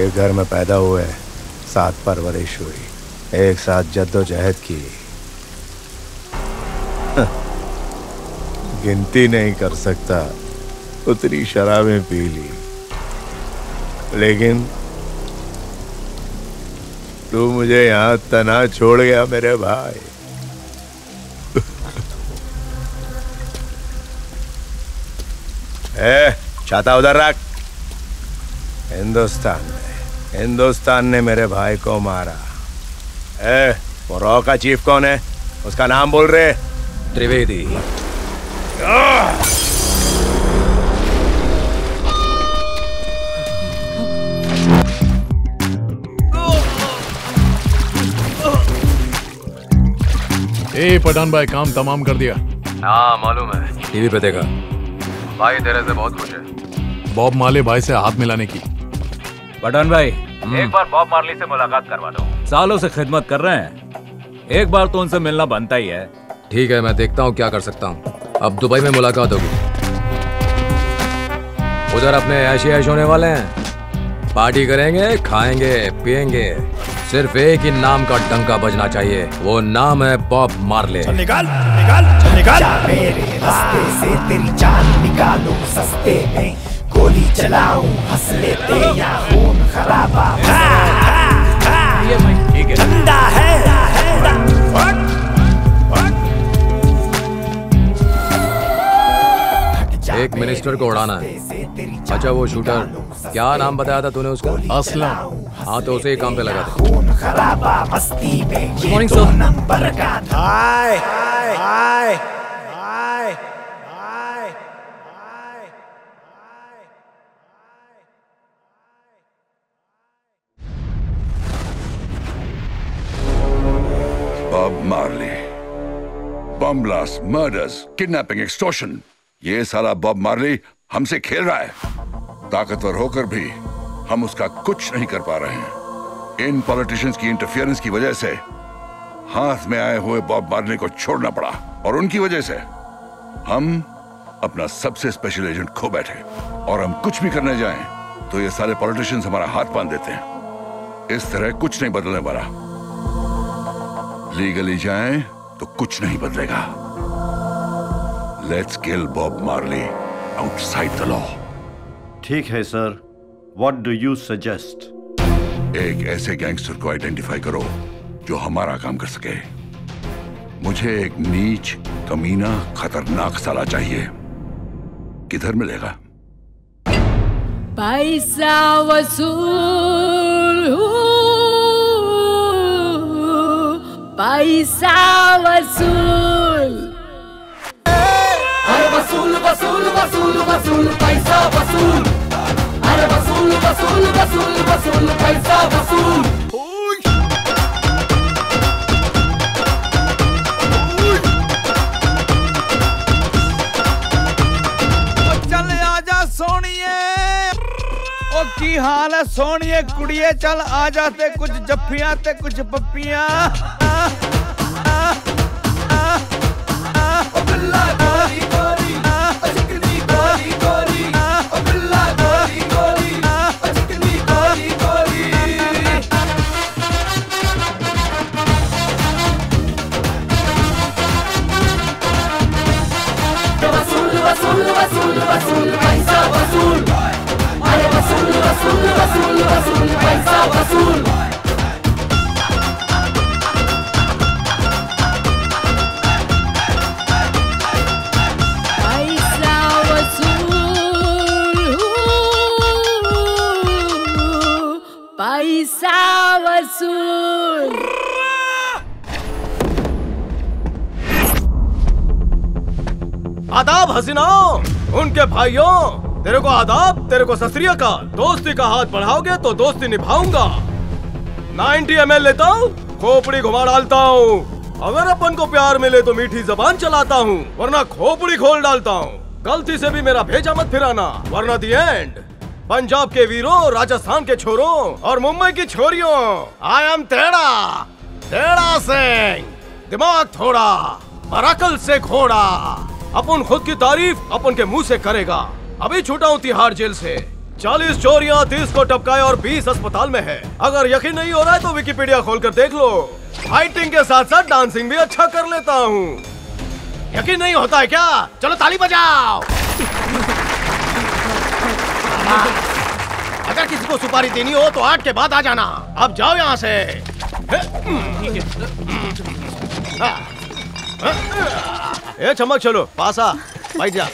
एक घर में पैदा हुए, साथ परवरिश हुई, एक साथ जद्दोजहद की, गिनती नहीं कर सकता उतनी शराबें पी ली, लेकिन तू मुझे यहाँ तना छोड़ गया मेरे भाई। छाता उधर रख। हिंदुस्तान ने मेरे भाई को मारा। वो रॉ का चीफ कौन है? उसका नाम बोल रहे? त्रिवेदी। पठान भाई काम तमाम कर दिया? हाँ मालूम है, टीवी पे देखा। भाई तेरे से बहुत खुश है। बॉब मार्ली भाई से हाथ मिलाने की। पठान भाई एक बार बॉब मार्ली से मुलाकात करवा दो। सालों से खिदमत कर रहे हैं, एक बार तो उनसे मिलना बनता ही है। ठीक है, मैं देखता हूँ क्या कर सकता हूँ। अब दुबई में मुलाकात होगी। उधर अपने ऐश ऐश होने वाले हैं, पार्टी करेंगे, खाएंगे, पिएंगे। सिर्फ एक ही नाम का डंका बजना चाहिए, वो नाम है बॉब मार्ले। चल निकाल, निकाल, चल निकाल। मेरे रास्ते से तेरी जान निकालो, सस्ते में गोली चलाऊं, हंस लेते या खून खराबा। ठीक है, ठंडा है। एक मिनिस्टर को उड़ाना है। अच्छा वो शूटर, क्या नाम बताया था तूने उसका? असलम। हाँ तो उसे ही काम पे लगा दे। खून खराबा मस्ती में ये मॉर्निंग दो सर। नंबर का। Hi hi hi hi hi. Bob Marley, bomb blast, murders, kidnapping, extortion, ये साला बॉब मार्ली हमसे खेल रहा है। ताकतवर होकर भी हम उसका कुछ नहीं कर पा रहे हैं। इन पॉलिटिशियंस की इंटरफियरेंस की वजह से हाथ में आए हुए बॉब मार्ली को छोड़ना पड़ा, और उनकी वजह से हम अपना सबसे स्पेशल एजेंट खो बैठे। और हम कुछ भी करने जाएं तो ये सारे पॉलिटिशियंस हमारा हाथ बांध देते हैं। इस तरह कुछ नहीं बदलने वाला। लीगली जाएं तो कुछ नहीं बदलेगा। Let's kill Bob Marley outside the law. ठीक है sir, what do you suggest? एक ऐसे गैंगस्टर को आइडेंटिफाई करो जो हमारा काम कर सके। मुझे एक नीच, कमीना, खतरनाक साला चाहिए। किधर मिलेगा? पैसा वसूल, पैसा वसूल। अरे वसूल वसूल वसूल वसूल पैसा वसूल। अरे वसूल वसूल वसूल वसूल पैसा वसूल। चल आजा सोनिए, ओ की हाल है सोनिए कुड़िए, चल आ जाते कुछ जफ्फियां ते कुछ पप्पियां। वसूल वसूल वसूल पैसा वसूल। अरे वसूल वसूल वसूल वसूल पैसा वसूल। पैसा वसूल, पैसा वसूल। आदाब हसीनाओ, उनके भाइयों, तेरे को आदाब, तेरे को सत श्री अकाल। दोस्ती का हाथ बढ़ाओगे तो दोस्ती निभाऊंगा। 90 ml लेता हूँ, खोपड़ी घुमा डालता हूँ। अगर अपन को प्यार मिले तो मीठी जबान चलाता हूँ, वरना खोपड़ी खोल डालता हूँ। गलती से भी मेरा भेजा मत फिराना, वरना दी एंड। पंजाब के वीरों, राजस्थान के छोरों और मुंबई की छोरियों, आई एम टेढ़ा सिंह। दिमाग थोड़ा और अकल से घोड़ा। अपन खुद की तारीफ अपन के मुंह से करेगा। अभी छूटा हूँ तिहाड़ जेल से, 40 चोरियां, 30 को टपकाए और 20 अस्पताल में है। अगर यकीन नहीं हो रहा है तो विकिपीडिया खोलकर देख लो। फाइटिंग के साथ साथ डांसिंग भी अच्छा कर लेता हूँ। यकीन नहीं होता है क्या? चलो ताली बजाओ। अगर किसी को सुपारी देनी हो तो 8 के बाद आ जाना। अब जाओ यहाँ से। ए चमक, चलो पास आ। भाई जा,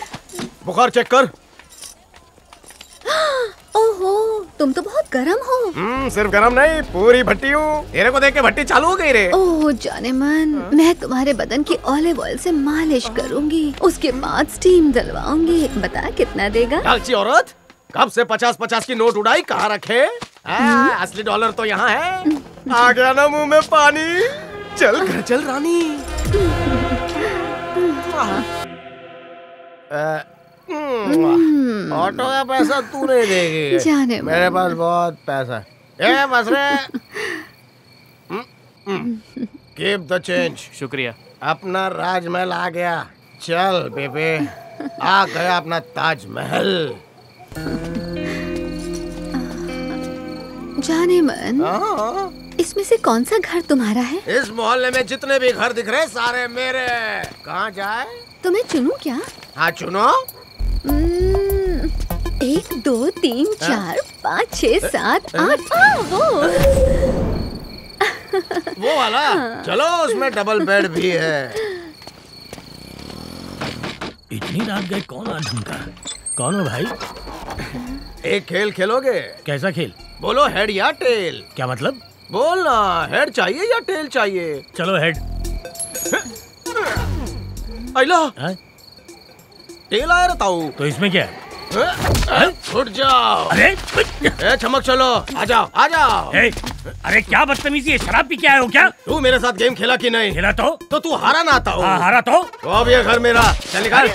बुखार चेक कर। ओहो, तुम तो बहुत गरम हो। सिर्फ गरम नहीं, पूरी भट्टी हूँ। तेरे को देख के भट्टी चालू हो गई रे। ओह जाने मन, मैं तुम्हारे बदन की ऑलिव ऑयल से मालिश करूंगी, उसके बाद स्टीम दिलवाऊंगी। बता कितना देगा? लालची औरत, कब से 50-50 की नोट उड़ाई, कहाँ रखे? असली डॉलर तो यहाँ है। आ गया ना मुंह में पानी। चल घर चल रानी। ऑटो का पैसा तू नहीं देगी। जाने मेरे पास बहुत पैसा है। बस रे। Keep the change. शुक्रिया। अपना राजमहल आ गया। चल बेबे, आ गया अपना ताजमहल। जाने मन, इसमें से कौन सा घर तुम्हारा है? इस मोहल्ले में जितने भी घर दिख रहे सारे मेरे। कहाँ जाए? तुम्हें चुनूं क्या? हाँ चुनो। 1 2 3 4 5 6 7 8। वो वाला? चलो उसमें डबल बेड भी है। इतनी रात गए कौन आ ढूंढा? कौन हो भाई? एक खेल खेलोगे? कैसा खेल? बोलो हेड या टेल। क्या मतलब? बोलना, हेड चाहिए या टेल चाहिए? चलो हेड। आइला टेल आया रहता हूँ। तो इसमें क्या है? उठ जाओ। अरे चमक, चलो आ जाओ आ जाओ। अरे क्या बदतमीजी है, शराब पी के आए हो क्या? तू मेरे साथ गेम खेला कि नहीं? खेला तो तू हारा ना आता हो? हाँ हारा तो अब ये घर मेरा। चल निकाल।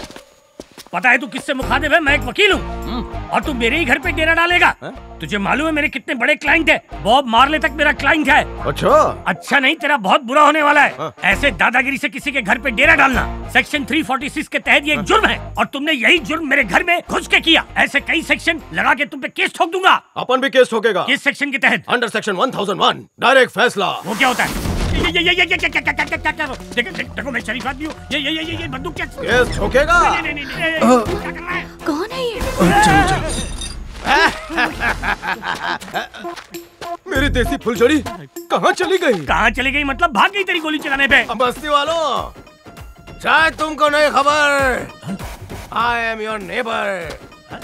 पता है तू किससे मुखातिब है? मैं एक वकील हूँ और तू मेरे ही घर पे डेरा डालेगा? तुझे मालूम है मेरे कितने बड़े क्लाइंट है? बॉब मार्ले तक मेरा क्लाइंट है। अच्छा नहीं, तेरा बहुत बुरा होने वाला है। ऐसे दादागिरी से किसी के घर पे डेरा डालना सेक्शन 346 के तहत ये एक जुर्म है और तुमने यही जुर्म मेरे घर में घुस के किया। ऐसे कई सेक्शन लगा के तुम पे केस ठोक दूंगा। अपन भी केस ठोकेगा। किस सेक्शन के तहत? अंडर सेक्शन 1001 डायरेक्ट फैसला। वो क्या होता है? देखो मैं शरीफ आदमी हूँ। ये बंदूक क्या? केस ठोकेगा। कौन है ये? मेरी देसी फुलझड़ी कहाँ चली गई? कहाँ चली गई मतलब? भाग गई तेरी गोली चलाने पे। बस्ती वालों, शायद तुमको नहीं खबर, आई एम योर नेबर।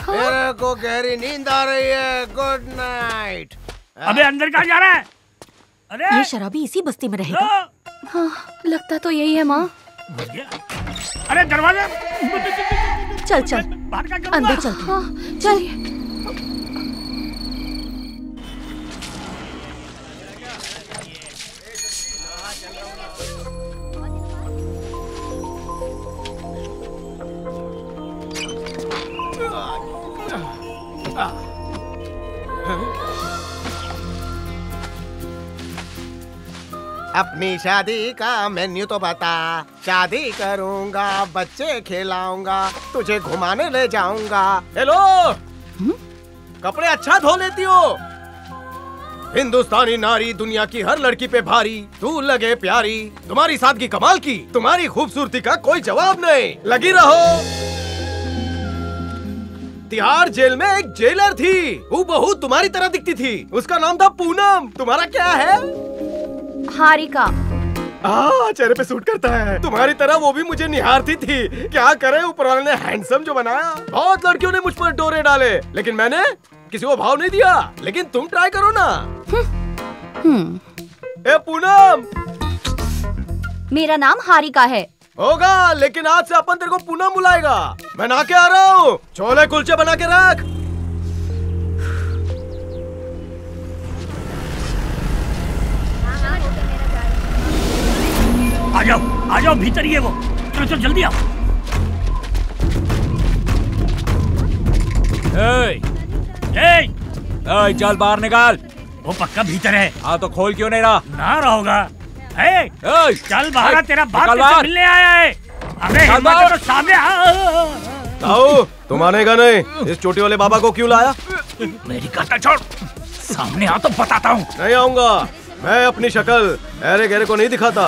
मेरे को गहरी नींद आ रही है। Good night. अबे अंदर कहाँ जा रहा है? अरे ये शराबी इसी बस्ती में रहेगा। हाँ, लगता तो यही है माँ। अरे दरवाजा चल चल अंदर चल। हाँ, चल। अपनी शादी का मेन्यू तो बता। शादी करूंगा, बच्चे खिलाऊंगा, तुझे घुमाने ले जाऊंगा। हेलो, कपड़े अच्छा धो लेती हो? हिंदुस्तानी नारी दुनिया की हर लड़की पे भारी, तू लगे प्यारी, तुम्हारी सादगी कमाल की, तुम्हारी खूबसूरती का कोई जवाब नहीं। लगी रहो। तिहाड़ जेल में एक जेलर थी, वो बहू तुम्हारी तरह दिखती थी, उसका नाम था पूनम। तुम्हारा क्या है? हारिका। चेहरे पे सूट करता है। तुम्हारी तरह वो भी मुझे निहारती थी। क्या करे, ऊपर वाले ने हैंडसम जो बनाया। बहुत लड़कियों ने मुझ पर डोरे डाले, लेकिन मैंने किसी को भाव नहीं दिया। लेकिन तुम ट्राई करो ना। ए पूनम, मेरा नाम हारिका है। होगा, लेकिन आज से अपन तेरे को पूनम बुलाएगा। मैं ना के आ रहा हूँ। छोले कुलचे बना के रख। आ जाओ भीतर ही है वो। चलो चलो जल्दी आओ। चल बाहर निकाल। वो पक्का भीतर है। हाँ तो खोल क्यों नहीं रहा? ना रहोगा। चल बाहर, तेरा बाप तुझसे मिलने आया है। अबे हिम्मत है तो सामने आओ। तुम आनेगा नहीं। इस चोटी वाले बाबा को क्यों लाया? मेरी गर्दन छोड़, सामने आ तो बताता हूँ। नहीं आऊंगा, मैं अपनी शक्ल ऐरे गहरे को नहीं दिखाता।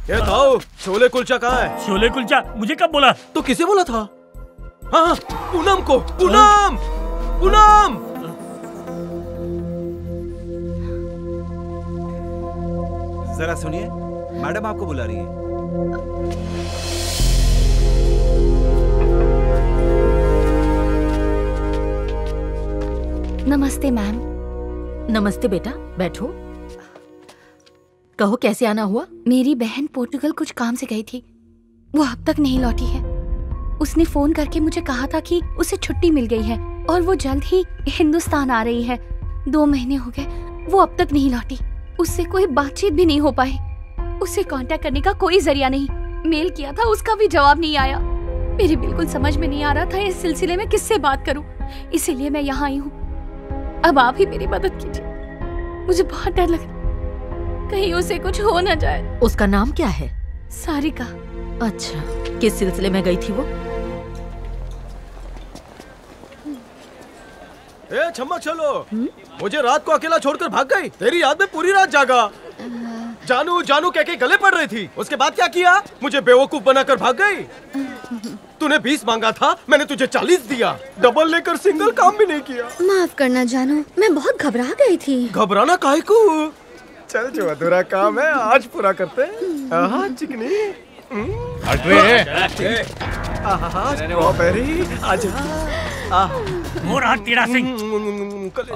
ये ताऊ, छोले कुलचा कहाँ है? छोले कुलचा मुझे कब बोला? तो किसे बोला था? हाँ, पूनम को। पूनम, पूनम। जरा सुनिए, मैडम आपको बुला रही है। नमस्ते मैम। नमस्ते बेटा, बैठो। कहो कैसे आना हुआ? मेरी बहन पोर्टुगल कुछ काम से गई थी, वो अब तक नहीं लौटी है। उसने फोन करके मुझे कहा था कि उसे छुट्टी मिल गई है और वो जल्द ही हिंदुस्तान आ रही है। 2 महीने हो गए, वो अब तक नहीं लौटी। उससे कोई बातचीत भी नहीं हो पाई, उसे कांटेक्ट करने का कोई जरिया नहीं। मेल किया था, उसका भी जवाब नहीं आया। मेरी बिल्कुल समझ में नहीं आ रहा था इस सिलसिले में किससे बात करूं, इसीलिए मैं यहाँ आई हूँ। अब आप ही मेरी मदद कीजिए, मुझे बहुत डर लग रहा, कहीं उसे कुछ हो न जाए। उसका नाम क्या है? सारिका। अच्छा, किस सिलसिले में गई थी वो? ए छम्मा चलो, मुझे रात को अकेला छोड़कर भाग गई। तेरी याद में पूरी रात जागा। जानू जानू कह के गले पड़ रही थी। उसके बाद क्या किया? मुझे बेवकूफ बनाकर भाग गई। तूने 20 मांगा था, मैंने तुझे 40 दिया। डबल लेकर सिंगल काम भी नहीं किया। माफ करना जानू, मैं बहुत घबरा गई थी। घबराना काहे को? चल जो अधूरा काम है आज पूरा करते हैं। आहा चिकनी। हट रे। आहा स्ट्रॉबेरी। आजा। वो रहा तेरा सिंह।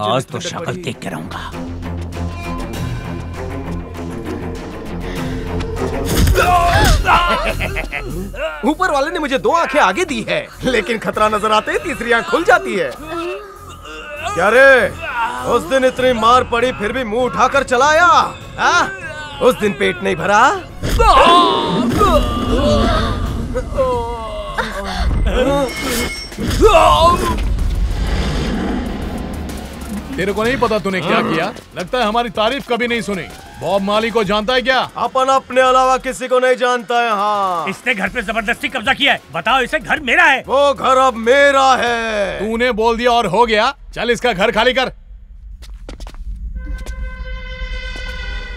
आज तो शक्ल देख के रहूंगा। ऊपर वाले ने मुझे 2 आंखें आगे दी है, लेकिन खतरा नजर आते ही तीसरी आंख खुल जाती है। क्या रे, उस दिन इतनी मार पड़ी फिर भी मुंह उठाकर चलाया? उस दिन पेट नहीं भरा? तेरे को नहीं पता तूने क्या किया? लगता है हमारी तारीफ कभी नहीं सुनी। बॉब मार्ली को जानता है क्या? अपन अपने अलावा किसी को नहीं जानता है। हाँ, इसने घर पे जबरदस्ती कब्जा किया है। बताओ, इसे घर मेरा है। वो घर अब मेरा है। तूने बोल दिया और हो गया। चल इसका घर खाली कर।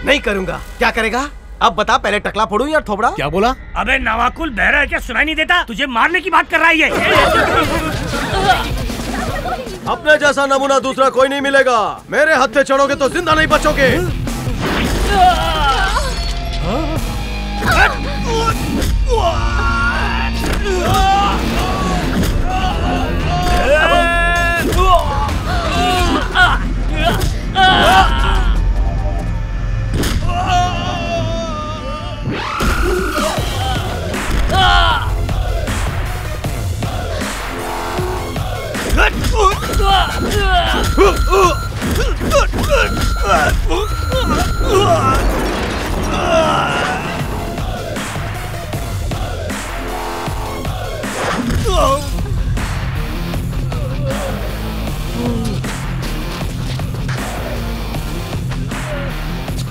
नहीं करूंगा। क्या करेगा? अब बता, पहले टकला फोड़ूं या थोबड़ा? क्या बोला? अबे नवाकुल, बहरा है क्या? सुनाई नहीं देता? तुझे मारने की बात कर रहा है ये। अपने जैसा नमूना दूसरा कोई नहीं मिलेगा। मेरे हाथ से चढ़ोगे तो जिंदा नहीं बचोगे।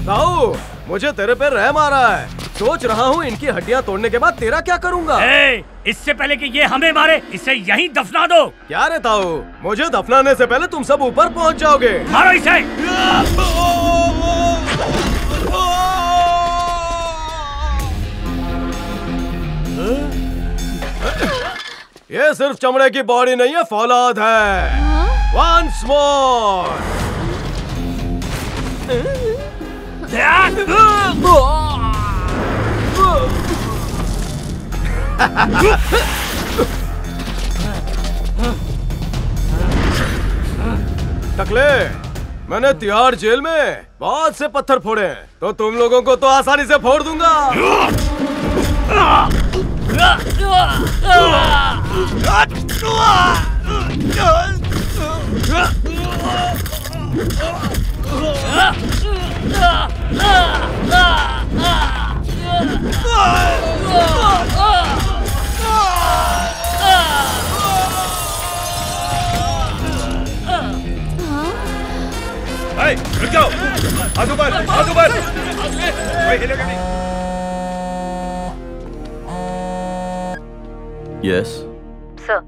ताऊ, मुझे तेरे पे रहम आ रहा है। सोच रहा हूँ इनकी हड्डियाँ तोड़ने के बाद तेरा क्या करूँगा। इससे पहले कि ये हमें मारे, इसे यहीं दफना दो। क्या रे ताऊ, मुझे दफनाने से पहले तुम सब ऊपर पहुँच जाओगे। मारो इसे। ये सिर्फ चमड़े की बॉडी नहीं है, फौलाद है। Once more। टकले, मैंने तिहाड़ जेल में बहुत से पत्थर फोड़े हैं, तो तुम लोगों को तो आसानी से फोड़ दूंगा। रुक जाओ, हाथ ऊपर, हाथ ऊपर। कोई हिलेगा नहीं। यस सर,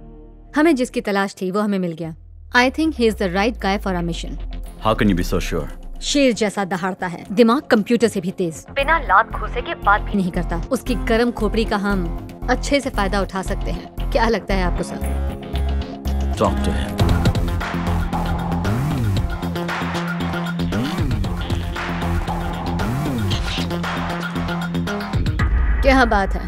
हमें जिसकी तलाश थी वो हमें मिल गया। I think he is the right guy for our mission. How can you be so sure? शेर जैसा दहाड़ता है, दिमाग कंप्यूटर से भी तेज, बिना लात घूसे के बात भी नहीं करता। उसकी गर्म खोपड़ी का हम अच्छे से फायदा उठा सकते हैं। क्या लगता है आपको सर? Talk to him. क्या बात है,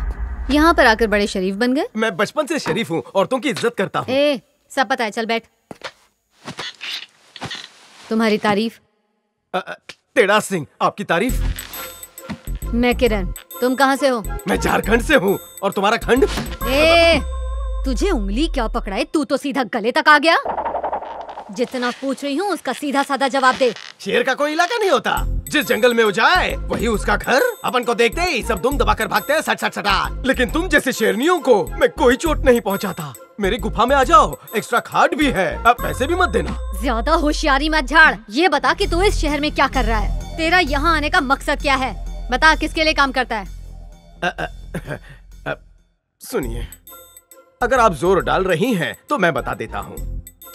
यहाँ पर आकर बड़े शरीफ बन गए। मैं बचपन से शरीफ हूँ, औरतों की इज्जत करता हूँ। ए, सब पता है, चल बैठ। तुम्हारी तारीफ? तेड़ा सिंह, आपकी तारीफ? मैं किरण, तुम कहाँ से हो? मैं झारखंड से हूँ। और तुम्हारा खंड? ए, तुझे उंगली क्या पकड़ाए, तू तो सीधा गले तक आ गया। जितना पूछ रही हूँ उसका सीधा साधा जवाब दे। शेर का कोई इलाका नहीं होता, जिस जंगल में वो जाए वही उसका घर। अपन को देखते ही सब दुम दबाकर भागते हैं, सट सट सटा। लेकिन तुम जैसे शेरनियों को मैं कोई चोट नहीं पहुंचाता। मेरी गुफा में आ जाओ, एक्स्ट्रा खाट भी है, अब पैसे भी मत देना। ज्यादा होशियारी मत झाड़। ये बता कि तू इस शहर में क्या कर रहा है? तेरा यहाँ आने का मकसद क्या है? बता, किसके लिए काम करता है? सुनिए, अगर आप जोर डाल रही हैं तो मैं बता देता हूँ।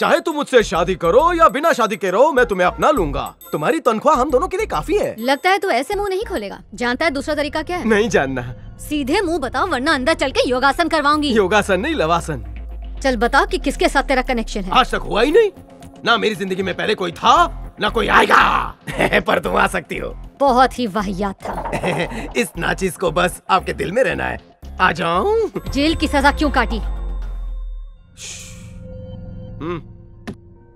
चाहे तुम मुझसे शादी करो या बिना शादी के रहो, मैं तुम्हें अपना लूंगा। तुम्हारी तनख्वाह हम दोनों के लिए काफी है। लगता है तू ऐसे मुंह नहीं खोलेगा। जानता है दूसरा तरीका क्या है? नहीं जानना। सीधे मुंह बताओ, वरना अंदर चल के योगासन करवाऊंगी। योगासन नहीं, लवासन। चल बता कि किसके साथ तेरा कनेक्शन है। आज तक हुआ ही नहीं। ना मेरी जिंदगी में पहले कोई था, ना कोई आएगा। पर तुम आ सकती हो। बहुत ही वाहियात था। इस नाचिस को बस आपके दिल में रहना है। आ जाऊं? जेल की सजा क्यों काटी?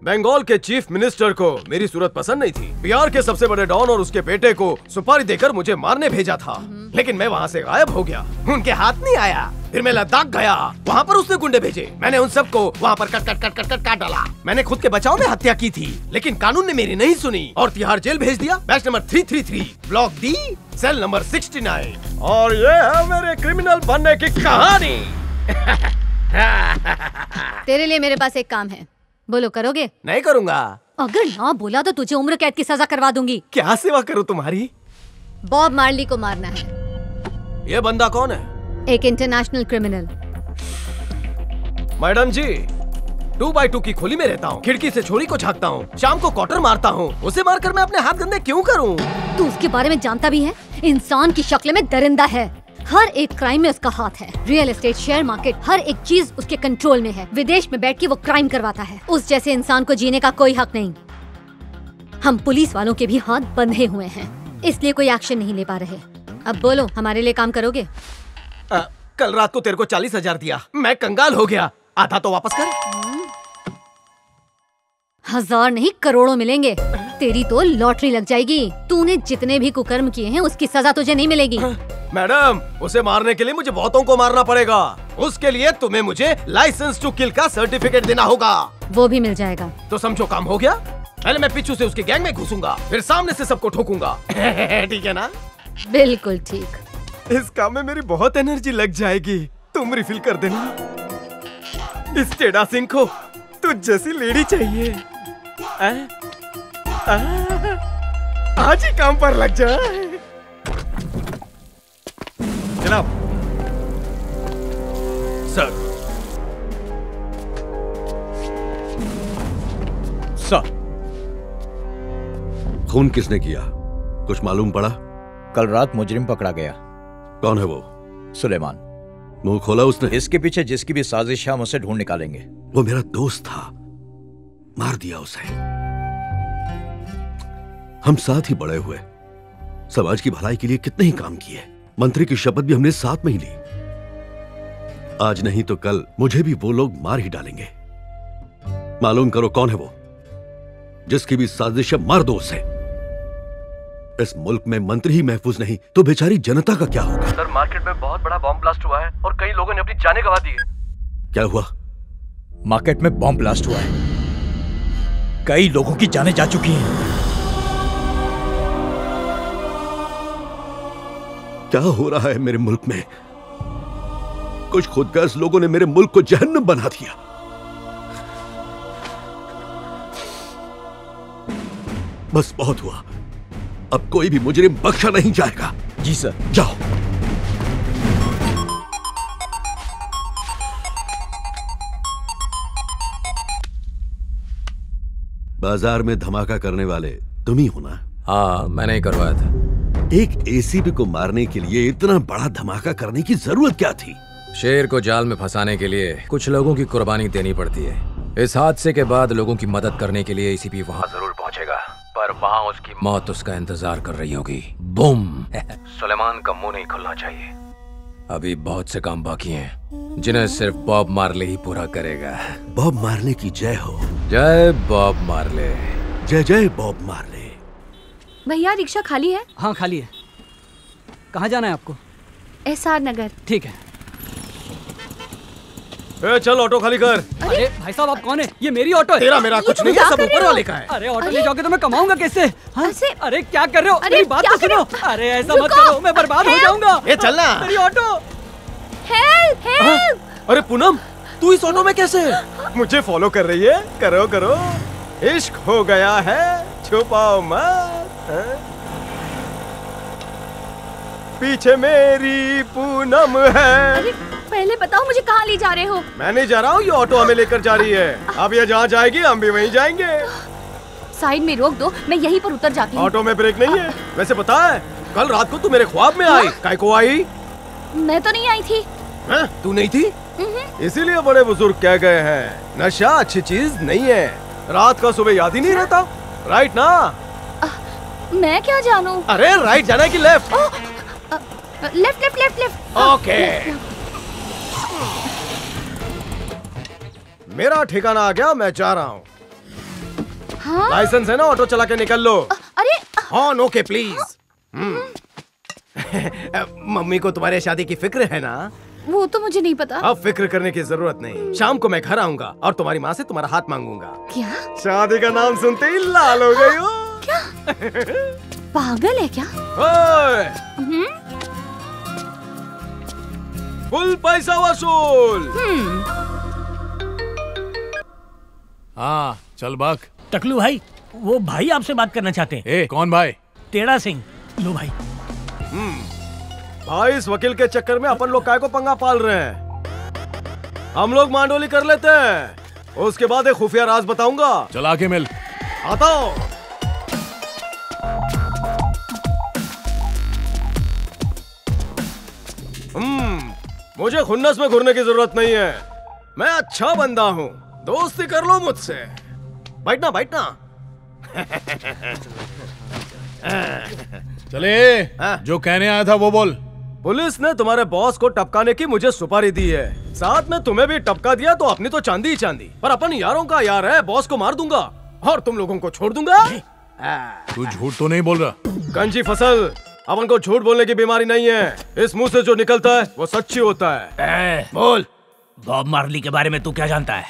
बंगाल के चीफ मिनिस्टर को मेरी सूरत पसंद नहीं थी। बिहार के सबसे बड़े डॉन और उसके बेटे को सुपारी देकर मुझे मारने भेजा था, लेकिन मैं वहाँ से गायब हो गया। उनके हाथ नहीं आया। फिर मैं लद्दाख गया, वहाँ पर उसने गुंडे भेजे। मैंने उन सबको वहाँ पर काट डाला। मैंने खुद के बचाव में हत्या की थी, लेकिन कानून ने मेरी नहीं सुनी और तिहाड़ जेल भेज दिया। Batch number 333, block D, cell number 69। और ये है मेरे क्रिमिनल बनने की कहानी। तेरे लिए मेरे पास एक काम है, बोलो करोगे? नहीं करूँगा। अगर ना बोला तो तुझे उम्र कैद की सजा करवा दूंगी। क्या सेवा करूँ तुम्हारी? बॉब मार्ली को मारना है। ये बंदा कौन है? एक इंटरनेशनल क्रिमिनल। मैडम जी, 2x2 की खोली में रहता हूँ, खिड़की से छोरी को झांकता हूँ, शाम को क्वार्टर मारता हूँ। उसे मारकर मैं अपने हाथ गंदे क्यों करूँ? तू उसके बारे में जानता भी है? इंसान की शक्ल में दरिंदा है। हर एक क्राइम में उसका हाथ है। रियल एस्टेट, शेयर मार्केट, हर एक चीज उसके कंट्रोल में है। विदेश में बैठ के वो क्राइम करवाता है। उस जैसे इंसान को जीने का कोई हक नहीं। हम पुलिस वालों के भी हाथ बंधे हुए हैं, इसलिए कोई एक्शन नहीं ले पा रहे। अब बोलो, हमारे लिए काम करोगे? कल रात को तेरे को 40,000 दिया, मैं कंगाल हो गया। आधा तो वापस कर। 1000 नहीं, करोड़ों मिलेंगे। तेरी तो लॉटरी लग जाएगी। तूने जितने भी कुकर्म किए हैं उसकी सजा तुझे नहीं मिलेगी। मैडम, उसे मारने के लिए मुझे बहुतों को मारना पड़ेगा। उसके लिए तुम्हें मुझे लाइसेंस टू किल का सर्टिफिकेट देना होगा। वो भी मिल जाएगा। तो समझो काम हो गया। पहले मैं पीछू से उसके गैंग में घुसूंगा, फिर सामने से सबको ठोकूंगा। ठीक है ना? बिल्कुल ठीक। इस काम में मेरी बहुत एनर्जी लग जाएगी। तुम रिफिल कर देना। इस टेढ़ा सिंह को तुझ जैसी लेडी चाहिए। आज ही काम पर लग जा। जनाब। सर। सर। खून किसने किया, कुछ मालूम पड़ा? कल रात मुजरिम पकड़ा गया। कौन है वो? सुलेमान। मुंह खोला उसने? इसके पीछे जिसकी भी साजिश है हम उसे ढूंढ निकालेंगे। वो मेरा दोस्त था, मार दिया उसे। हम साथ ही बड़े हुए, समाज की भलाई के लिए कितने ही काम किए। मंत्री की शपथ भी हमने साथ में ही ली। आज नहीं तो कल मुझे भी वो लोग मार ही डालेंगे। मालूम करो कौन है वो, जिसकी भी साजिश है मार दो उसे। इस मुल्क में मंत्री ही महफूज नहीं तो बेचारी जनता का क्या होगा? सर, मार्केट में बहुत बड़ा बॉम्ब ब्लास्ट हुआ है और कई लोगों ने अपनी जानें गंवा दी है। क्या हुआ? मार्केट में बॉम्ब ब्लास्ट हुआ है, कई लोगों की जानें जा चुकी हैं। क्या हो रहा है मेरे मुल्क में? कुछ खुदगर्ज लोगों ने मेरे मुल्क को जहन्नम बना दिया। बस बहुत हुआ, अब कोई भी मुजरिम बख्शा नहीं जाएगा। जी सर। जाओ। बाजार में धमाका करने वाले तुम ही हो ना? हाँ, मैंने ही करवाया था। एक एसीपी को मारने के लिए इतना बड़ा धमाका करने की जरूरत क्या थी? शेर को जाल में फंसाने के लिए कुछ लोगों की कुर्बानी देनी पड़ती है। इस हादसे के बाद लोगों की मदद करने के लिए एसीपी वहाँ जरूर पहुँचेगा, पर वहाँ उसकी मौत उसका इंतजार कर रही होगी। बूम! सुलेमान का मुंह नहीं खुलना चाहिए। अभी बहुत से काम बाकी हैं, जिन्हें सिर्फ बॉब मार्ले ही पूरा करेगा। बॉब मार्ले की जय हो। जय बॉब मार्ले। जय जय बॉब मार्ले। भैया रिक्शा खाली है? हाँ खाली है। कहाँ जाना है आपको? एसआर नगर। ठीक है। चल ऑटो खाली कर। अरे भाई साहब आप कौन है? ये मेरी ऑटो है। तेरा मेरा कुछ नहीं है, सब ऊपर वाले का है। अरे ऑटो ले जाओगे तो मैं कमाऊंगा कैसे? हाँ? अरे क्या कर रहे हो? मेरी बात तो सुनो। अरे ऐसा मत करो, मैं बर्बाद हो जाऊंगा। ये चलना। मेरी ऑटो। Help help. अरे पूनम, तू इस ऑटो में कैसे? मुझे फॉलो कर रही है? करो करो, इश्क हो गया है, छुपाओ मत। पीछे मेरी पूनम है। पहले बताओ मुझे कहाँ ले जा रहे हो? मैं नहीं जा रहा हूँ, ये ऑटो हमें लेकर जा रही है। अब ये जहाँ जाएगी हम भी वहीं जाएंगे। साइड में रोक दो, मैं यहीं पर उतर जाती हूँ। ऑटो में ब्रेक नहीं है। वैसे पता है, कल रात को तू मेरे ख्वाब में आई। काय को आई? मैं तो नहीं आई थी। तू नहीं थी? इसीलिए बड़े बुजुर्ग कह गए हैं, नशा अच्छी चीज नहीं है। रात का सुबह याद ही नहीं रहता। राइट ना? मैं क्या जानूं? अरे राइट जाना है कि left? Left left left left. Okay. मेरा ठिकाना आ गया, मैं जा रहा हूँ। हाँ? लाइसेंस है ना, ऑटो चला के निकल लो। अरे ऑन ओके प्लीज। मम्मी को तुम्हारे शादी की फिक्र है ना? वो तो मुझे नहीं पता। अब फिक्र करने की जरूरत नहीं। शाम को मैं घर आऊंगा और तुम्हारी माँ से तुम्हारा हाथ मांगूंगा। क्या? शादी का नाम सुनते ही लाल हो गई हो। क्या? पागल है क्या? फुल पैसा वसूल। हाँ चल बाग। टकलू भाई, वो भाई आपसे बात करना चाहते हैं। ए, कौन भाई? टेढ़ा सिंह। लो भाई। भाई इस वकील के चक्कर में अपन लोग काय को पंगा पाल रहे हैं। हम लोग मांडोली कर लेते हैं, उसके बाद एक खुफिया राज बताऊंगा। चला के मिल। आता हूं। मुझे खुन्नस में घुरने की जरूरत नहीं है। मैं अच्छा बंदा हूँ, दोस्ती कर लो मुझसे। बैठना बैठना। चले, जो कहने आया था वो बोल। पुलिस ने तुम्हारे बॉस को टपकाने की मुझे सुपारी दी है, साथ में तुम्हें भी टपका दिया, तो अपनी तो चांदी ही चांदी, पर अपन यारों का यार है। बॉस को मार दूंगा और तुम लोगों को छोड़ दूंगा। तू झूठ तो नहीं बोल रहा? कंजी फसल, अपन को झूठ बोलने की बीमारी नहीं है। इस मुंह से जो निकलता है वो सच्ची होता है। बोल, बॉब मार्ली के बारे में तू क्या जानता है?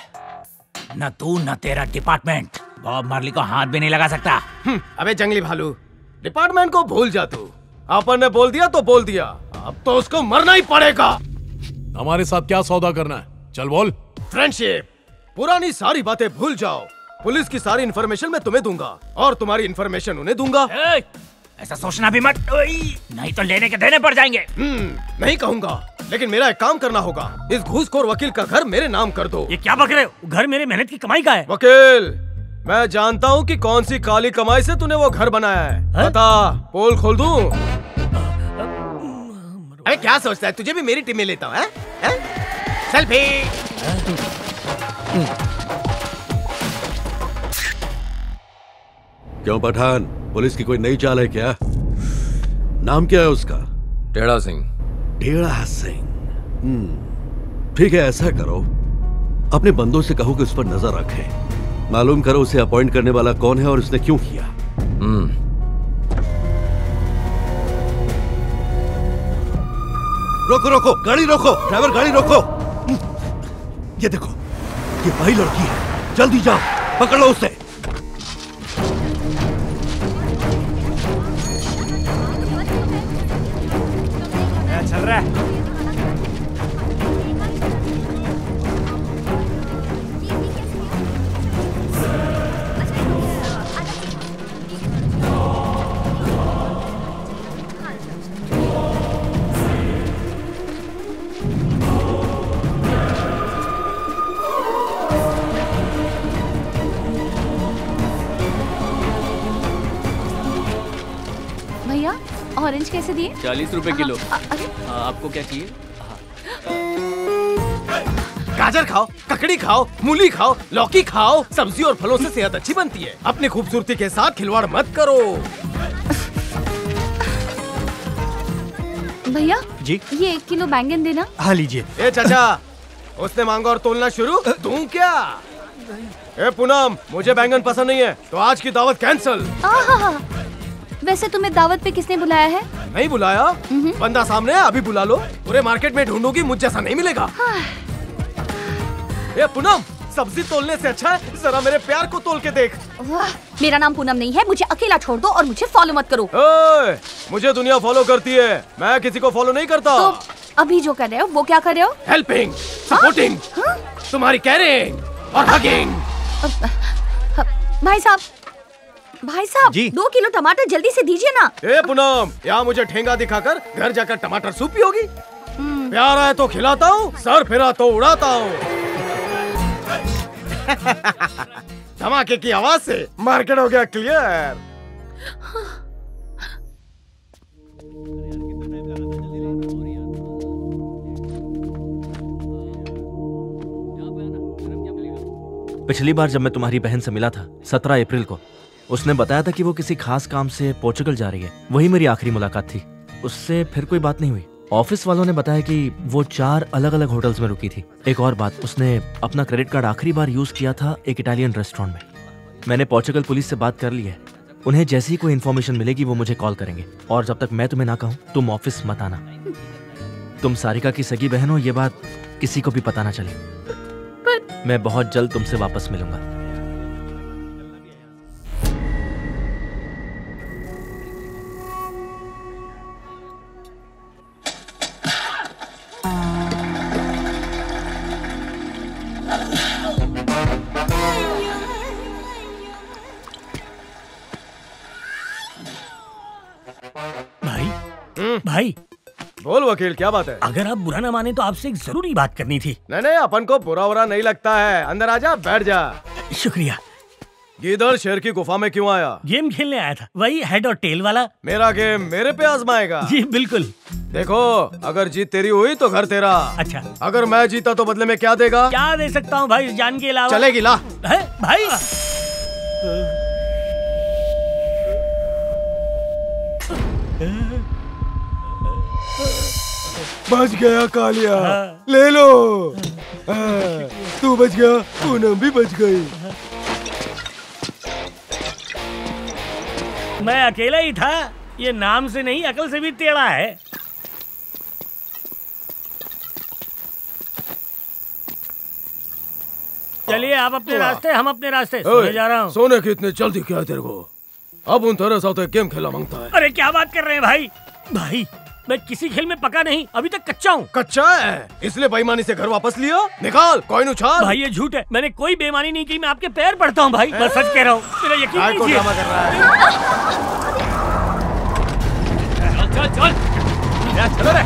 न तू न तेरा डिपार्टमेंट बॉब मार्ली को हाथ भी नहीं लगा सकता। अबे जंगली भालू, डिपार्टमेंट को भूल जा तू। अपन ने बोल दिया तो बोल दिया, अब तो उसको मरना ही पड़ेगा। हमारे साथ क्या सौदा करना है? चल बोल। फ्रेंडशिप। पुरानी सारी बातें भूल जाओ। पुलिस की सारी इन्फॉर्मेशन मैं तुम्हें दूंगा और तुम्हारी इन्फॉर्मेशन उन्हें दूंगा। ऐसा सोचना भी मत, नहीं तो लेने के देने पड़ जाएंगे। नहीं कहूंगा, लेकिन मेरा एक काम करना होगा। इस घूसखोर वकील का घर मेरे नाम कर दो। ये क्या बक रहे हो? घर मेरे मेहनत की कमाई का है। वकील, मैं जानता हूँ कि कौन सी काली कमाई से तूने वो घर बनाया है। बता, पोल खोल दूं? अरे क्या सोचता है, तुझे भी मेरी टीम में लेता हूँ? सेल्फी। क्यों पठान, पुलिस की कोई नई चाल है क्या? नाम क्या है उसका? टेढ़ा सिंह। टेढ़ा सिंह। ठीक है, ऐसा करो, अपने बंदों से कहो कि उस पर नजर रखें। मालूम करो उसे अपॉइंट करने वाला कौन है और उसने क्यों किया। रोको रोको, गाड़ी रोको, ड्राइवर गाड़ी रोको। ये देखो, ये वही लड़की है, जल्दी जाओ, पकड़ लो उसे। चल रहा है। कैसे दिए? 40 रुपए किलो। आपको क्या चाहिए? गाजर खाओ, ककड़ी खाओ, मूली खाओ, लौकी खाओ। सब्जी और फलों से सेहत अच्छी बनती है। अपनी खूबसूरती के साथ खिलवाड़ मत करो। भैया जी, ये 1 किलो बैंगन देना। हाँ लीजिए। ए चाचा, उसने मांगा और तोलना शुरू, तू क्या? ए पूनम, मुझे बैंगन पसंद नहीं है, तो आज की दावत कैंसल। वैसे तुम्हें दावत पे किसने बुलाया है? नहीं बुलाया, बंदा सामने है, अभी बुला लो। पूरे मार्केट में ढूंढूंगी, मुझ जैसा नहीं मिलेगा। ए पूनम, सब्जी तोलने से अच्छा है जरा मेरे प्यार को तोल के देख। मेरा नाम पूनम नहीं है, मुझे अकेला छोड़ दो और मुझे फॉलो मत करो। मुझे दुनिया फॉलो करती है, मैं किसी को फॉलो नहीं करता। तो अभी जो कर रहे हो वो क्या कर रहे हो? हेल्पिंग, सपोर्टिंग, तुम्हारी केयरिंग और हगिंग। भाई साहब जी? 2 किलो टमाटर जल्दी से दीजिए ना। ए पूनम, यहाँ मुझे ठेंगा दिखाकर घर जाकर टमाटर सूप पियोगी? प्यार आए तो खिलाता हूँ, सर फिरा तो उड़ाता हूँ। धमाके की आवाज से मार्केट हो गया क्लियर। पिछली बार जब मैं तुम्हारी बहन से मिला था 17 अप्रैल को, उसने बताया था कि वो किसी खास काम से पोर्चुगल जा रही है। वही मेरी आखिरी मुलाकात थी। उससे फिर कोई बात नहीं हुई। ऑफिस वालों ने बताया कि वो 4 अलग अलग होटल्स में रुकी थी। एक और बात, उसने अपना क्रेडिट कार्ड आखिरी बार यूज किया था एक इटालियन रेस्टोरेंट में। मैंने पोर्चुगल पुलिस से बात कर ली है। उन्हें जैसी ही कोई इन्फॉर्मेशन मिलेगी वो मुझे कॉल करेंगे। और जब तक मैं तुम्हें ना कहूँ तुम ऑफिस मत आना। तुम सारिका की सगी बहन हो, ये बात किसी को भी पता ना चले। मैं बहुत जल्द तुमसे वापस मिलूंगा। भाई बोल वकील, क्या बात है? अगर आप बुरा ना माने तो आपसे एक जरूरी बात करनी थी। नहीं, अपन को बुरा नहीं लगता है। अंदर आजा, बैठ जा। शुक्रिया। गीदड़ शेर की गुफा में क्यों आया? गेम खेलने आया था, वही हेड और टेल वाला। मेरा गेम मेरे पे आजमाएगा? जी बिल्कुल। देखो, अगर जीत तेरी हुई तो घर तेरा। अच्छा, अगर मैं जीता तो बदले में क्या देगा? क्या दे सकता हूँ भाई, जान के अलावा? चलेगी, ला। है भाई? बच गया कालिया, ले लो। तू बच गया, पूनम भी बच गई। मैं अकेला ही था, ये नाम से नहीं अकल से भी टेढ़ा है। चलिए आप अपने रास्ते, हम अपने रास्ते। सोने जा रहा हूँ। सोने की इतनी जल्दी क्या है तेरे को? अब उन तेरे साथ एक गेम खेला मांगता है। अरे क्या बात कर रहे हैं भाई? भाई मैं किसी खेल में पका नहीं, अभी तक कच्चा हूँ। कच्चा है इसलिए बेईमानी से घर वापस लिया? निकाल कॉइन उछाल। भाई ये झूठ है, मैंने कोई बेईमानी नहीं की। मैं आपके पैर पड़ता हूँ भाई, मैं सच कह रहा हूँ, मेरा यकीन कीजिए। ड्रामा कर रहा है। चल चल चलो रे।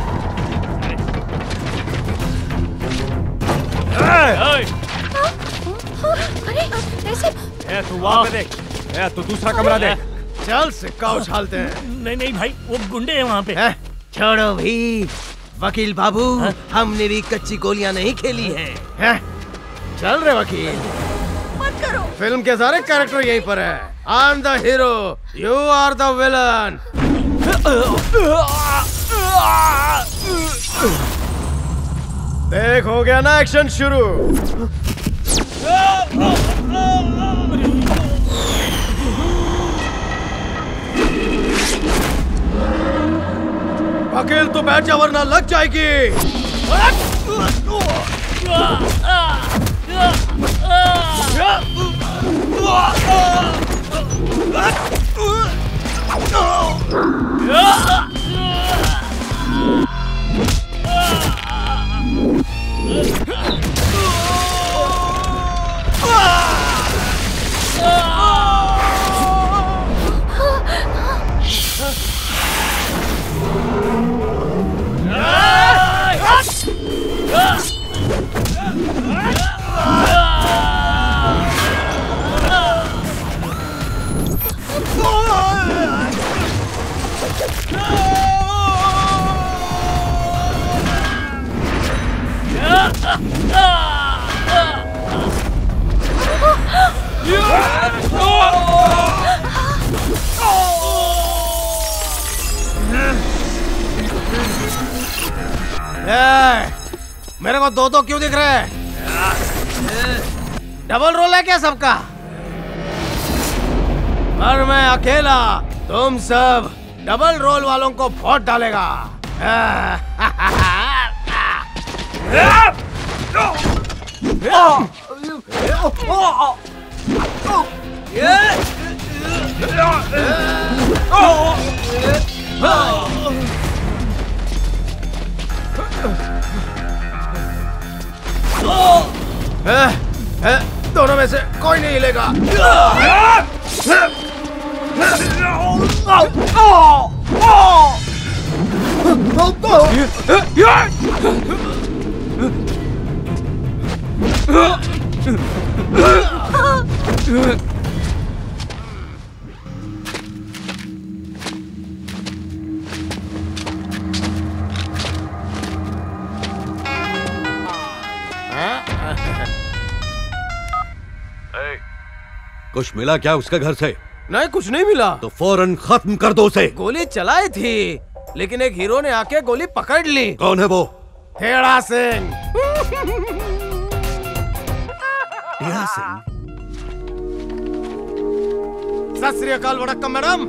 अरे तू वहाँ पे देख, तू दूसरा कमरा देख। चल सिक्का उछालते हैं। नहीं भाई, वो गुंडे हैं वहाँ पे। छोड़ो भाई, वकील बाबू, हमने भी कच्ची गोलियां नहीं खेली हैं। चल रे वकील, मत करो। फिल्म के सारे कैरेक्टर यहीं पर है। I am the hero, you are the villain. देख, हो गया ना एक्शन शुरू। वकील तू बैठ जा वरना लग जाएगी। मेरे को दो क्यों दिख रहे हैं? डबल रोल है क्या सबका? पर मैं अकेला तुम सब डबल रोल वालों को वोट डालेगा। दोनों में से कोई नहीं हिलेगा। कुछ मिला क्या उसके घर से? नहीं, कुछ नहीं मिला। तो फौरन खत्म कर दो उसे। गोली चलाई थी, लेकिन एक हीरो ने आके गोली पकड़ ली। कौन है वो? हेड़ा सिंह। हेड़ा सिंह? सत श्री अकाल वड़क्कम मैडम।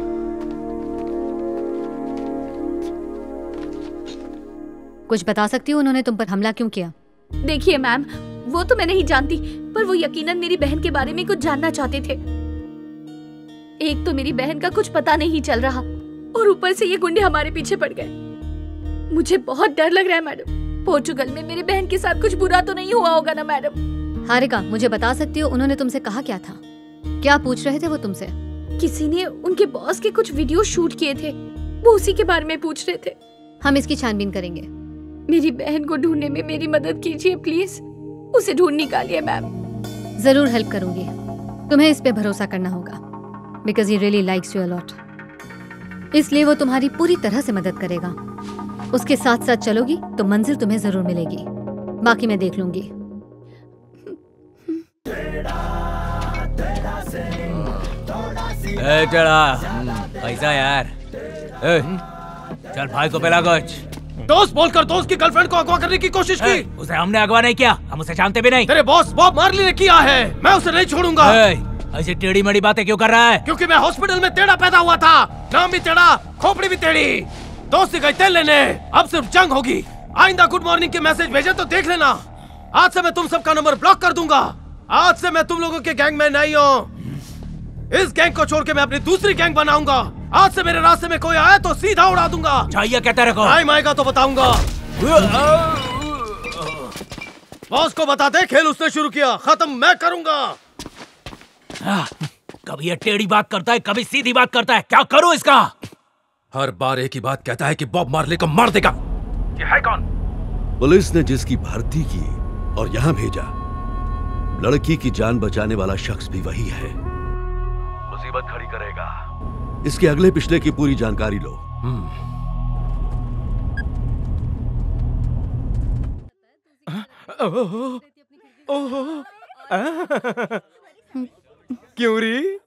कुछ बता सकती हो उन्होंने तुम पर हमला क्यों किया? देखिए मैम, वो तो मैं नहीं जानती, पर वो यकीनन मेरी बहन के बारे में कुछ जानना चाहते थे। एक तो मेरी बहन का कुछ पता नहीं चल रहा, और ऊपर से ये गुंडे हमारे पीछे पड़ गए। मुझे बहुत डर लग रहा है मैडम। पोर्चुगल में मेरी बहन के साथ कुछ बुरा तो नहीं हुआ होगा ना मैडम? हारिका, मुझे बता सकती हो उन्होंने तुमसे कहा क्या था? क्या पूछ रहे थे वो तुमसे? किसी ने उनके बॉस के कुछ वीडियो शूट किए थे, वो उसी के बारे में पूछ रहे थे। हम इसकी छानबीन करेंगे। मेरी बहन को ढूंढने में मेरी मदद कीजिए प्लीज। उसे ढूंढ निकालिए मैम। जरूर हेल्प करूंगी। तुम्हें इस पे भरोसा करना होगा, because he really likes you a lot. इसलिए वो तुम्हारी पूरी तरह से मदद करेगा। उसके साथ साथ चलोगी तो मंजिल तुम्हें जरूर मिलेगी, बाकी मैं देख लूंगी। पैसा यार। चल भाई को पिला कुछ। दोस्त बोलकर दोस्त की गर्लफ्रेंड को अगवा करने की कोशिश की। उसे हमने अगवा नहीं किया, हम उसे जानते भी नहीं। तेरे बॉस बॉब मार्ली ने किया है, मैं उसे नहीं छोड़ूंगा। ऐसी टेढ़ी मेढ़ी बातें क्यों कर रहा है? क्योंकि मैं हॉस्पिटल में टेढ़ा पैदा हुआ था, नाम भी टेढ़ा, खोपड़ी भी टेढ़ी। दोस्ती गई तेल लेने, अब सिर्फ जंग होगी। आइंदा गुड मॉर्निंग के मैसेज भेजे तो देख लेना। आज से मैं तुम सबका नंबर ब्लॉक कर दूंगा। आज से मैं तुम लोगों के गैंग में नहीं हूँ। इस गैंग को छोड़ के मैं अपनी दूसरी गैंग बनाऊंगा। आज से मेरे रास्ते में कोई आया तो सीधा उड़ा दूंगा। चाहिए क्या तेरे को? टाइम आएगा तो बताऊंगा। बॉस को बता दे, खेल उसने शुरू किया, खत्म मैं करूंगा। कभी ये टेढ़ी बात करता है, कभी सीधी बात करता है। क्या करूं इसका? हर बार एक ही बात कहता है कि बॉब मार्ले को मार देगा। ये है कौन? पुलिस ने जिसकी भर्ती की और यहाँ भेजा, लड़की की जान बचाने वाला शख्स भी वही है। मुसीबत खड़ी करेगा। इसके अगले पिछले की पूरी जानकारी लो। क्यों री,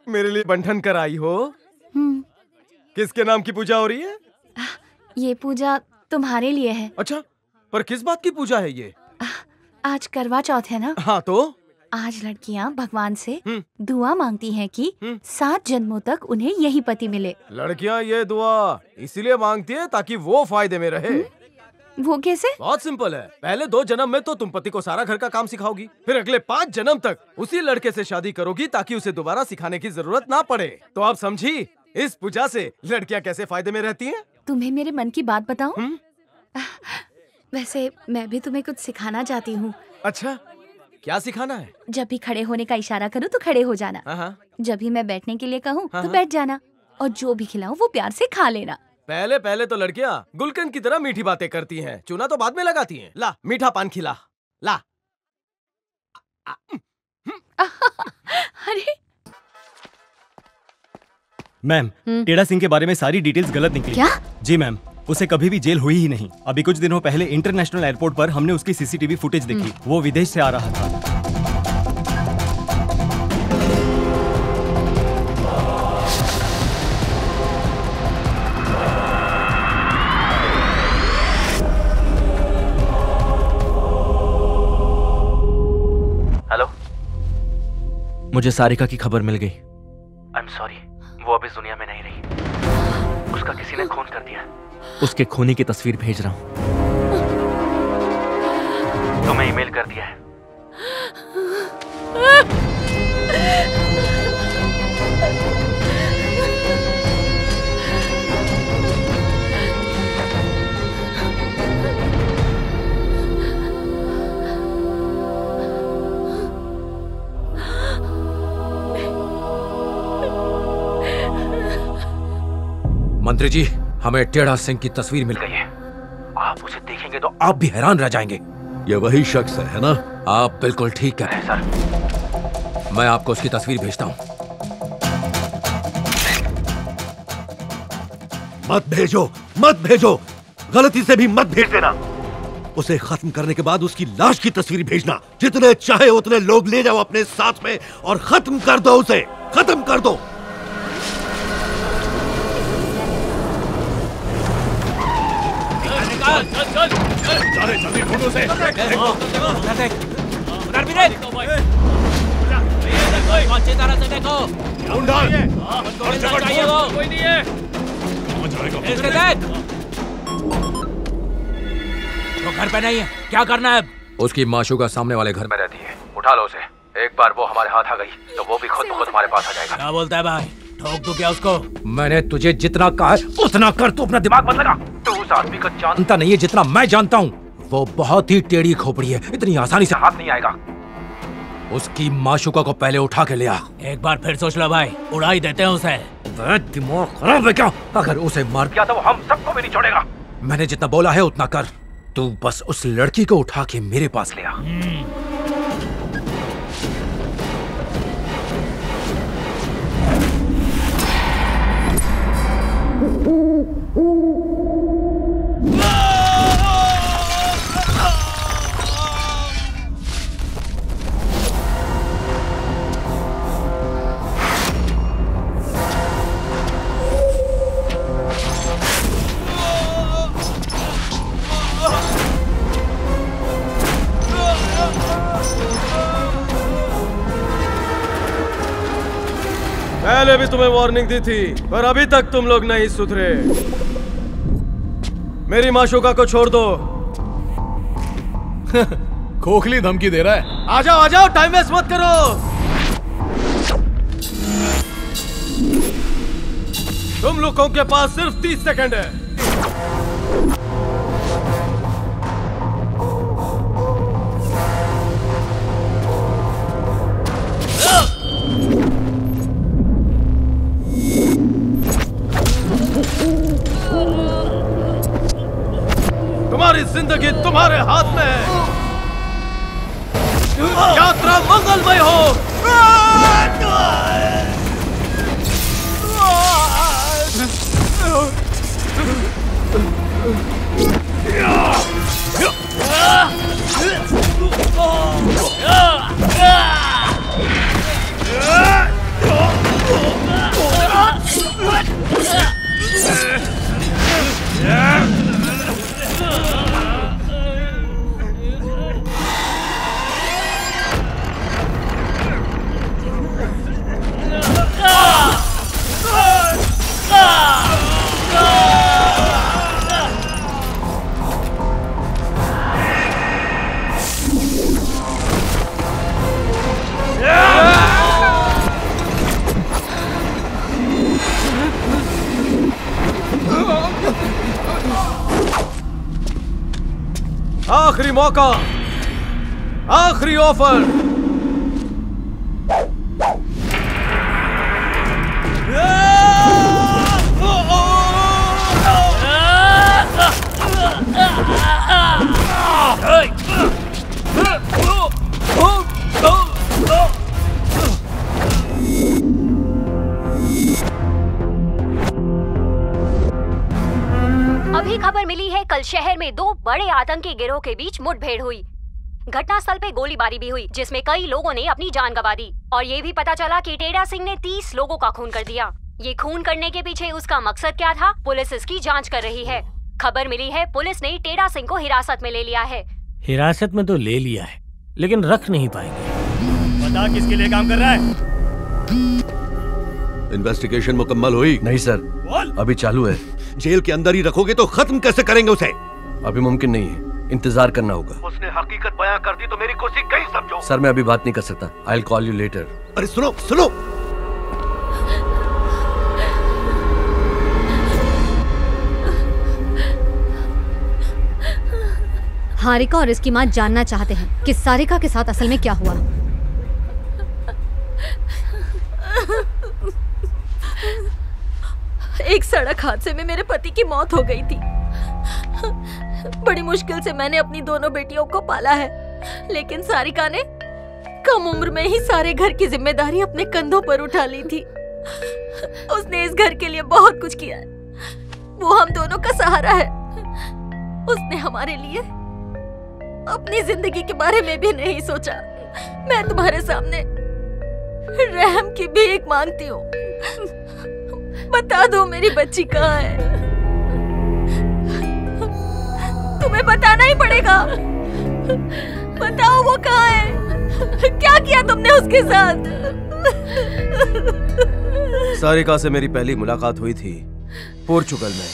मेरे लिए बंधन कर आई हो? किसके नाम की पूजा हो रही है? ये पूजा तुम्हारे लिए है। अच्छा, पर किस बात की पूजा है ये? आज करवा चौथ है ना? हाँ तो? आज लड़कियाँ भगवान से दुआ मांगती हैं कि 7 जन्मों तक उन्हें यही पति मिले। लड़कियाँ ये दुआ इसीलिए मांगती है ताकि वो फायदे में रहे। वो कैसे? बहुत सिंपल है। पहले 2 जन्म में तो तुम पति को सारा घर का काम सिखाओगी, फिर अगले 5 जन्म तक उसी लड़के से शादी करोगी ताकि उसे दोबारा सिखाने की जरूरत ना पड़े। तो आप समझी इस पूजा से लड़कियाँ कैसे फायदे में रहती हैं? तुम्हें मेरे मन की बात बताऊं? वैसे मैं भी तुम्हें कुछ सिखाना चाहती हूँ। अच्छा, क्या सिखाना है? जब भी खड़े होने का इशारा करूँ तो खड़े हो जाना। जब भी मैं बैठने के लिए कहूँ तो बैठ जाना, और जो भी खिलाऊं वो प्यार से खा लेना। पहले तो लड़कियाँ गुलकंद की तरह मीठी बातें करती हैं, चूना तो बाद में लगाती हैं। ला मीठा पान खिला, ला। अरे मैम, टेढ़ा सिंह के बारे में सारी डिटेल्स गलत निकली। क्या? जी मैम, उसे कभी भी जेल हुई ही नहीं। अभी कुछ दिनों पहले इंटरनेशनल एयरपोर्ट पर हमने उसकी सीसीटीवी फुटेज देखी। वो विदेश से आ रहा था। हेलो, मुझे सारिका की खबर मिल गई। आई एम सॉरी, वो अब इस दुनिया में नहीं रही। उसका किसी ने खून कर दिया। उसके खूनी की तस्वीर भेज रहा हूं। तुम्हें ईमेल कर दिया है। मंत्री जी, हमें टेढ़ा सिंह की तस्वीर मिल गई है। आप उसे देखेंगे तो आप भी हैरान रह जाएंगे। ये वही शख्स है ना? आप बिल्कुल ठीक कह रहे हैं सर। मैं आपको उसकी तस्वीर भेजता हूं। मत भेजो, मत भेजो, गलती से भी मत भेज देना। उसे खत्म करने के बाद उसकी लाश की तस्वीर भेजना। जितने चाहे उतने लोग ले जाओ अपने साथ में और खत्म कर दो उसे, खत्म कर दो। चल जल्दी फोटो से उधर भी देख। अच्छी तरह से देखो। चाहिए वो कोई नहीं है। इसके देख। वो घर पे नहीं है, क्या करना है? उसकी माशूका सामने वाले घर में रहती है। उठा लो उसे। एक बार वो हमारे हाथ आ गई तो वो भी खुद ब खुद हमारे पास आ जाएगा। क्या बोलता है भाई? ठोक दूं क्या उसको? मैंने तुझे जितना कहा है उतना कर। तू अपना दिमाग मत लगा। तू उस आदमी को जानता नहीं है जितना मैं जानता हूँ। वो बहुत ही टेढ़ी खोपड़ी है, इतनी आसानी से हाथ नहीं आएगा। उसकी माशूका को पहले उठा के ले आ। एक बार फिर सोच लो भाई, उड़ा ही देते हैं उसे। दिमाग खराब है क्या? अगर उसे मार दिया तो वो हम सबको भी नहीं छोड़ेगा। मैंने जितना बोला है उतना कर। तू बस उस लड़की को उठा के मेरे पास ले आ। पहले भी तुम्हें वार्निंग दी थी, पर अभी तक तुम लोग नहीं सुधरे। मेरी माशूका को छोड़ दो। खोखली धमकी दे रहा है। आ जाओ, टाइम वेस्ट मत करो। तुम लोगों के पास सिर्फ 30 सेकंड है। तुम्हारी जिंदगी तुम्हारे हाथ में है। यात्रा मंगलमय हो। आखिरी मौका, आखिरी ऑफर। अभी शहर में 2 बड़े आतंकी गिरोह के बीच मुठभेड़ हुई। घटनास्थल पे गोलीबारी भी हुई, जिसमें कई लोगों ने अपनी जान गंवा दी। और ये भी पता चला कि टेढ़ा सिंह ने 30 लोगों का खून कर दिया। ये खून करने के पीछे उसका मकसद क्या था, पुलिस इसकी जांच कर रही है। खबर मिली है पुलिस ने टेढ़ा सिंह को हिरासत में ले लिया है। हिरासत में तो ले लिया है, लेकिन रख नहीं पाएंगे। बता किसके लिए काम कर रहा है? इन्वेस्टिगेशन मुकम्मल हुई? नहीं सर, अभी चालू है। जेल के अंदर ही रखोगे तो खत्म कैसे करेंगे उसे? अभी मुमकिन नहीं है, इंतजार करना होगा। उसने हकीकत बयां कर दी तो मेरी कोशिश कहीं समझो। सर मैं अभी बात नहीं कर सकता। I will call you later. अरे सुनो सुनो, हारिका और इसकी माँ जानना चाहते हैं कि सारिका के साथ असल में क्या हुआ। एक सड़क हादसे में मेरे पति की मौत हो गई थी। बड़ी मुश्किल से मैंने अपनी दोनों बेटियों को पाला है, लेकिन सारिका ने कम उम्र में ही सारे घर की जिम्मेदारी अपने कंधों पर उठा ली थी। उसने इस घर के लिए बहुत कुछ किया है। वो हम दोनों का सहारा है। उसने हमारे लिए अपनी जिंदगी के बारे में भी नहीं सोचा। मैं तुम्हारे सामने रहम की भीख मांगती हूँ। बता दो मेरी बच्ची कहाँ है। तुम्हें बताना ही पड़ेगा। बताओ वो कहाँ है। क्या किया तुमने उसके साथ? सारिका से मेरी पहली मुलाकात हुई थी पोर्चुगल में।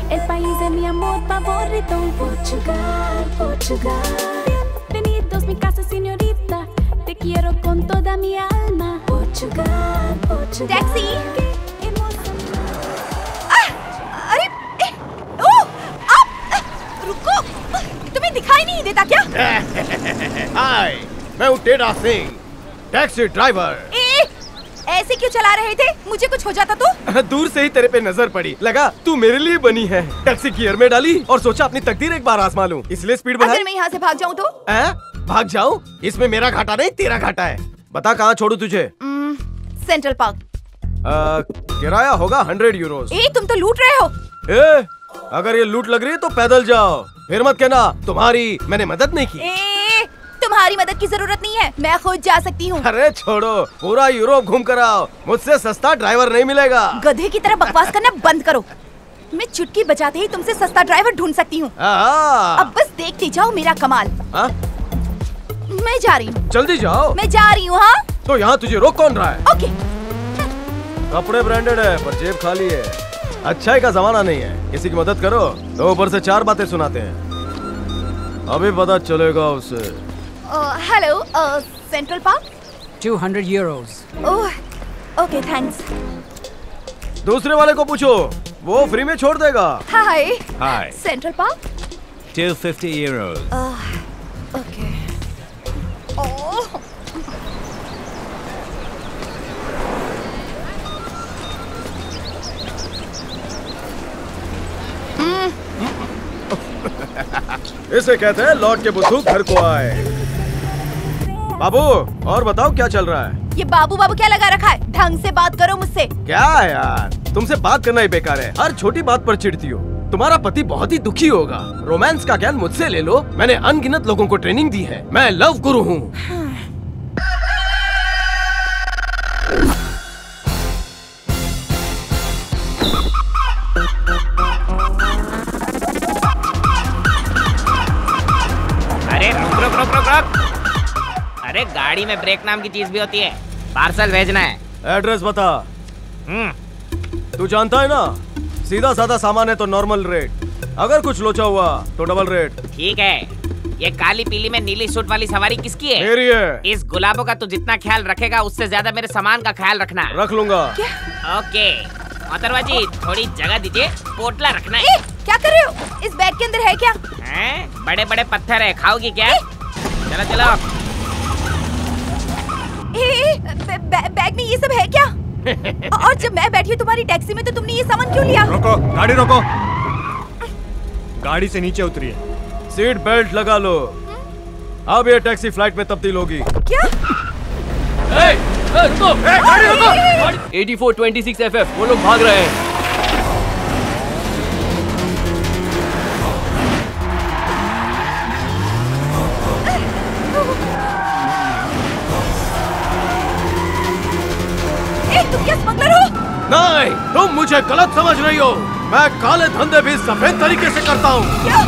El país de mi amor favorito, Portugal, Portugal. Bienvenidos mi casa, señorita. Te quiero con toda mi alma. Portugal, Portugal. Taxi! अरे, रुको! तुम्हें दिखाई नहीं देता क्या? हाय, मैं हूँ टेढ़ा सिंह, टैक्सी ड्राइवर। ऐसे क्यों चला रहे थे? मुझे कुछ हो जाता तो? दूर से ही तेरे पे नजर पड़ी, लगा तू मेरे लिए बनी है। टैक्सी गियर में डाली और सोचा अपनी तकदीर एक बार आजमा लूं, इसलिए स्पीड बढ़ाई। अगर मैं यहाँ से भाग जाऊँ तो? भाग जाऊँ? इसमें मेरा घाटा नहीं, तेरा घाटा है। बता कहाँ छोड़ू तुझे? Central park. किराया होगा 100 यूरोस। तुम तो लूट रहे हो। अगर ये लूट लग रही है तो पैदल जाओ, फिर मत कहना तुम्हारी मैंने मदद नहीं की। तुम्हारी मदद की जरूरत नहीं है, मैं खुद जा सकती हूँ। अरे छोड़ो, पूरा यूरोप घूम कर आओ, मुझसे सस्ता ड्राइवर नहीं मिलेगा। गधे की तरह बकवास करना बंद करो। मैं चुटकी बजाते ही तुमसे सस्ता ड्राइवर ढूंढ सकती हूँ। अब बस देखती जाओ मेरा कमाल। मैं जा रही हूँ। जल्दी जाओ। मैं जा रही हूँ। हाँ तो यहाँ तुझे रोक कौन रहा है? ओके। कपड़े ब्रांडेड है पर जेब खाली है। अच्छाई का जमाना नहीं है, किसी की मदद करो तो ऊपर से 4 बातें सुनाते हैं। अभी पता चलेगा उसे। Hello, Central Park. 200 euros. Okay thanks. दूसरे वाले को पूछो, वो फ्री में छोड़ देगा। Hi. Hi. Central Park. 250 euros. Okay. इसे कहते हैं लौट के बुद्धू घर को आए। बाबू और बताओ क्या चल रहा है? ये बाबू बाबू क्या लगा रखा है? ढंग से बात करो मुझसे। क्या है यार, तुमसे बात करना ही बेकार है, हर छोटी बात पर चिढ़ती हो। तुम्हारा पति बहुत ही दुखी होगा। रोमांस का ज्ञान मुझसे ले लो, मैंने अनगिनत लोगों को ट्रेनिंग दी है। मैं लव गुरु हूँ। अरे रुक रुक रुक रुक रुक। अरे गाड़ी में ब्रेक नाम की चीज भी होती है, पार्सल भेजना है। एड्रेस बता। तू जानता है ना, सीधा साधा सामान है तो नॉर्मल रेट, अगर कुछ लोचा हुआ तो डबल रेट। ठीक है। ये काली पीली में नीली सूट वाली सवारी किसकी है? मेरी है। इस गुलाबों का तू जितना ख्याल रखेगा उससे ज्यादा मेरे सामान का ख्याल रखना। रख लूंगा। ओके मोहतरमा जी, थोड़ी जगह दीजिए, पोटला रखना है। क्या कर रहे हो? इस बैग के अंदर है क्या? बड़े बड़े पत्थर है, खाओगी क्या? चलो चलो। बैग में ये सब है क्या? और जब मैं बैठी हूँ तुम्हारी टैक्सी में तो तुमने ये सामान क्यों लिया? रोको, गाड़ी रोको। गाड़ी से नीचे उतरिए, सीट बेल्ट लगा लो। अब ये टैक्सी फ्लाइट में तब्दील होगी। क्या? रुको, गाड़ी रुको। 8426 FF, वो लोग भाग रहे हैं। तुम क्या स्मगलर हो? नहीं, तुम मुझे गलत समझ रही हो। मैं काले धंधे भी सफेद तरीके से करता हूँ। क्या?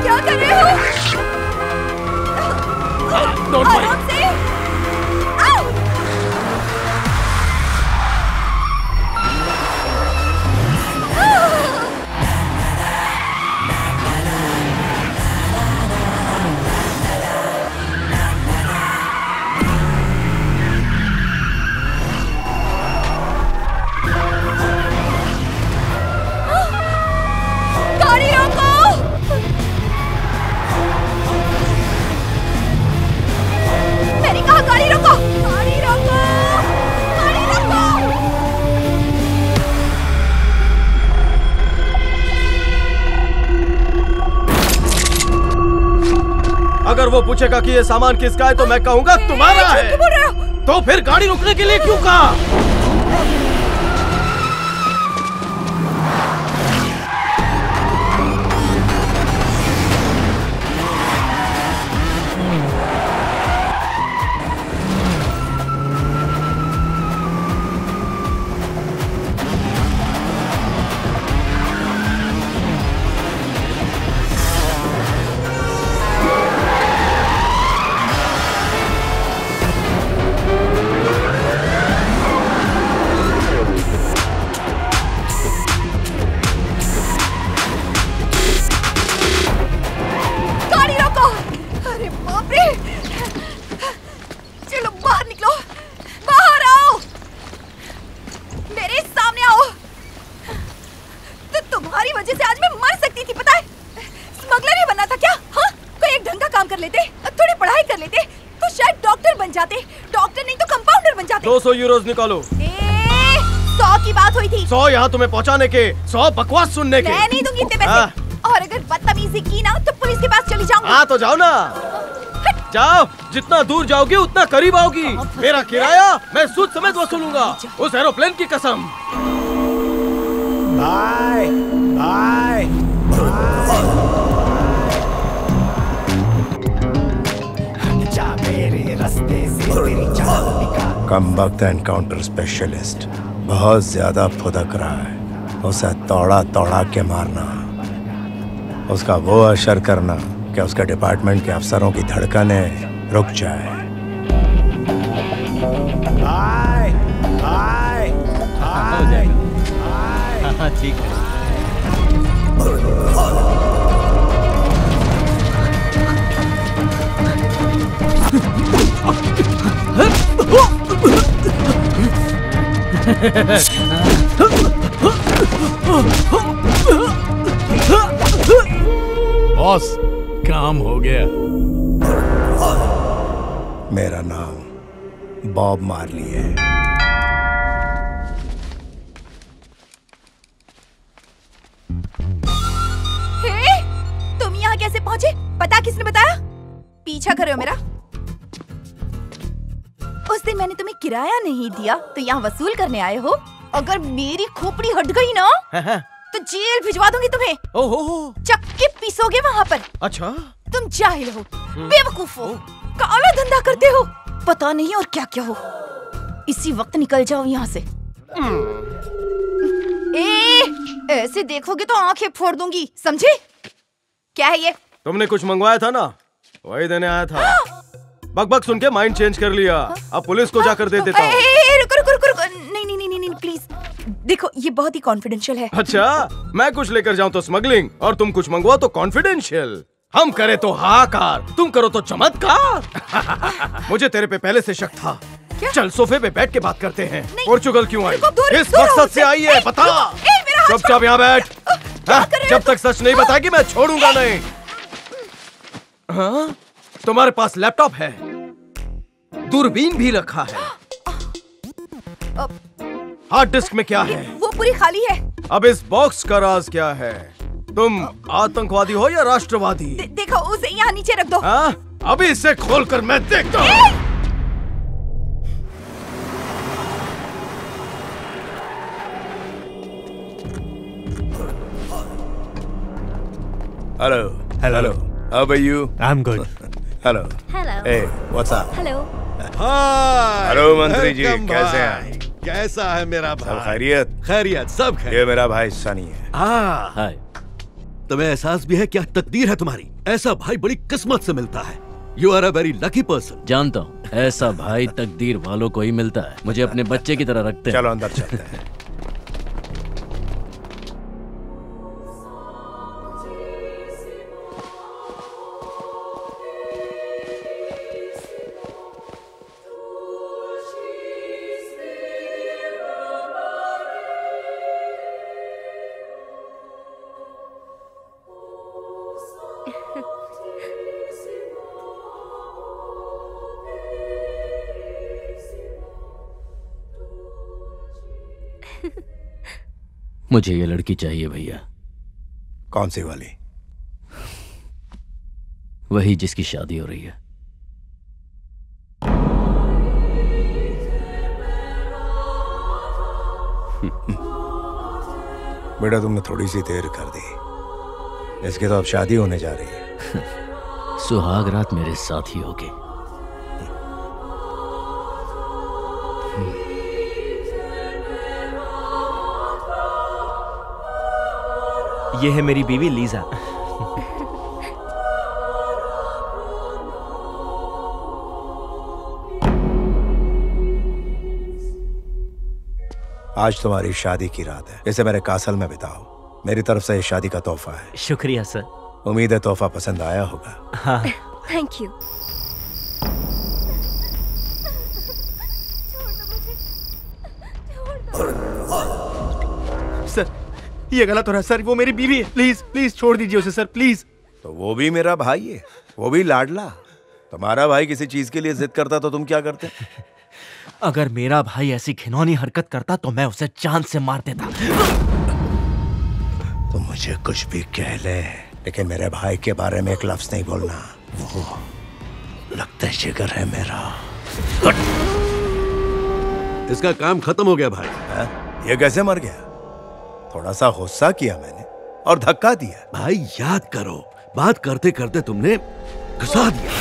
क्या कर रहे हो? आराम से। अगर वो पूछेगा कि ये सामान किसका है तो मैं कहूंगा तुम्हारा है। तो फिर गाड़ी रुकने के लिए क्यों कहा? €200 निकालो। 100 की बात हुई थी। 100 यहाँ तुम्हें पहुँचाने के, 100 बकवास सुनने के। मैं नहीं दूंगी इतने पैसे। और अगर बदतमीजी की ना तो पुलिस के पास चली जाऊंगी। हाँ तो जाओ ना, जाओ। जितना दूर जाओगी उतना करीब आओगी। मेरा किराया मैं सूद समेत वसूलूंगा, उस एरोप्लेन की कसम। Bye bye. कम वक्त एनकाउंटर स्पेशलिस्ट बहुत ज्यादा फुदक रहा है। उसे तोड़ा तोड़ा के मारना, उसका वो असर करना कि उसके डिपार्टमेंट के अफसरों की धड़कनें रुक जाए। Bye bye bye. हाँ ठीक है। बॉस, काम हो गया। मेरा नाम बॉब मार्ली है। हे, तुम यहाँ कैसे पहुँचे? पता किसने बताया? पीछा कर रहे हो मेरा? उस दिन मैंने तुम्हें किराया नहीं दिया तो यहाँ वसूल करने आए हो? अगर मेरी खोपड़ी हट गई ना तो जेल भिजवा दूंगी तुम्हें। ओहो, चक्के पीसोगे वहाँ पर। अच्छा, तुम जाहिल हो, बेवकूफ हो, काला धंधा करते हो, पता नहीं और क्या क्या हो। इसी वक्त निकल जाओ यहाँ से। ऐसे देखोगे तो आंखें फोड़ दूंगी, समझे? क्या है ये? तुमने कुछ मंगवाया था ना, वही देने आया था। बक सुन के माइंड चेंज कर लिया। अब पुलिस को जाकर दे देता हूँ। रुको। नहीं प्लीज। देखो ये बहुत ही कॉन्फिडेंशियल है। अच्छा, मैं कुछ लेकर जाऊँ तो स्मगलिंग और तुम कुछ मंगवाओ तो कॉन्फिडेंशियल। हम करे तो हाहाकार, तुम करो तो चमत्कार। मुझे तेरे पे पहले से शक था। क्या? चल सोफे पे बैठ के बात करते हैं। पोर्चुगल क्यों आई? इस मकसद से आई है, बता। चुपचाप यहाँ बैठ। जब तक सच नहीं बताएगी मैं छोड़ूंगा नहीं। हाँ? तुम्हारे पास लैपटॉप है? दूरबीन भी रखा है। हार्ड डिस्क में क्या है? वो पूरी खाली है। अब इस बॉक्स का राज क्या है? तुम आतंकवादी हो या राष्ट्रवादी? देखो उसे यहाँ नीचे रख दो। हाँ? अभी इसे खोलकर मैं देखता हूँ। Hello. Hello. How are you? I'm good. Hello. Hello. Hey, what's up? Hello. Hi hello मंत्री जी, वेलकम कैसे भाई। हैं? कैसा है मेरा भाई? सब खैरियत? खैरियत, सब खैरियत। ये मेरा भाई सनी है। हाय। तुम्हें एहसास भी है क्या तकदीर है तुम्हारी? ऐसा भाई बड़ी किस्मत से मिलता है। You are a very lucky person. जानता हूँ, ऐसा भाई तकदीर वालों को ही मिलता है। मुझे अपने बच्चे की तरह रखते हैं। चलो अंदर चलते हैं। मुझे ये लड़की चाहिए भैया। कौन सी वाली? वही जिसकी शादी हो रही है। बेटा तुमने थोड़ी सी देर कर दी। इसके तो अब शादी होने जा रही है। सुहाग रात मेरे साथ ही होगी। ये है मेरी बीवी लीजा। आज तुम्हारी शादी की रात है, इसे मेरे कासल में बिताओ। मेरी तरफ से ये शादी का तोहफा है। शुक्रिया सर। उम्मीद है तोहफा पसंद आया होगा। हाँ। Thank you. सर ये गलत हो रहा है सर, वो मेरी बीवी है। प्लीज प्लीज छोड़ दीजिए उसे सर, प्लीज। तो वो भी मेरा भाई है, वो भी लाडला। तुम्हारा भाई किसी चीज के लिए जिद करता तो तुम क्या करते? अगर मेरा भाई ऐसी घिनौनी हरकत करता तो मैं उसे जान से मार देता। तुम मुझे कुछ भी कह ले, लेकिन मेरे भाई के बारे में एक लफ्ज नहीं बोलना। वो लगता जिगर है मेरा। इसका काम खत्म हो गया भाई। ये कैसे मर गया? थोड़ा सा गुस्सा किया मैंने और धक्का दिया। भाई याद करो, बात करते करते तुमने घुसा दिया।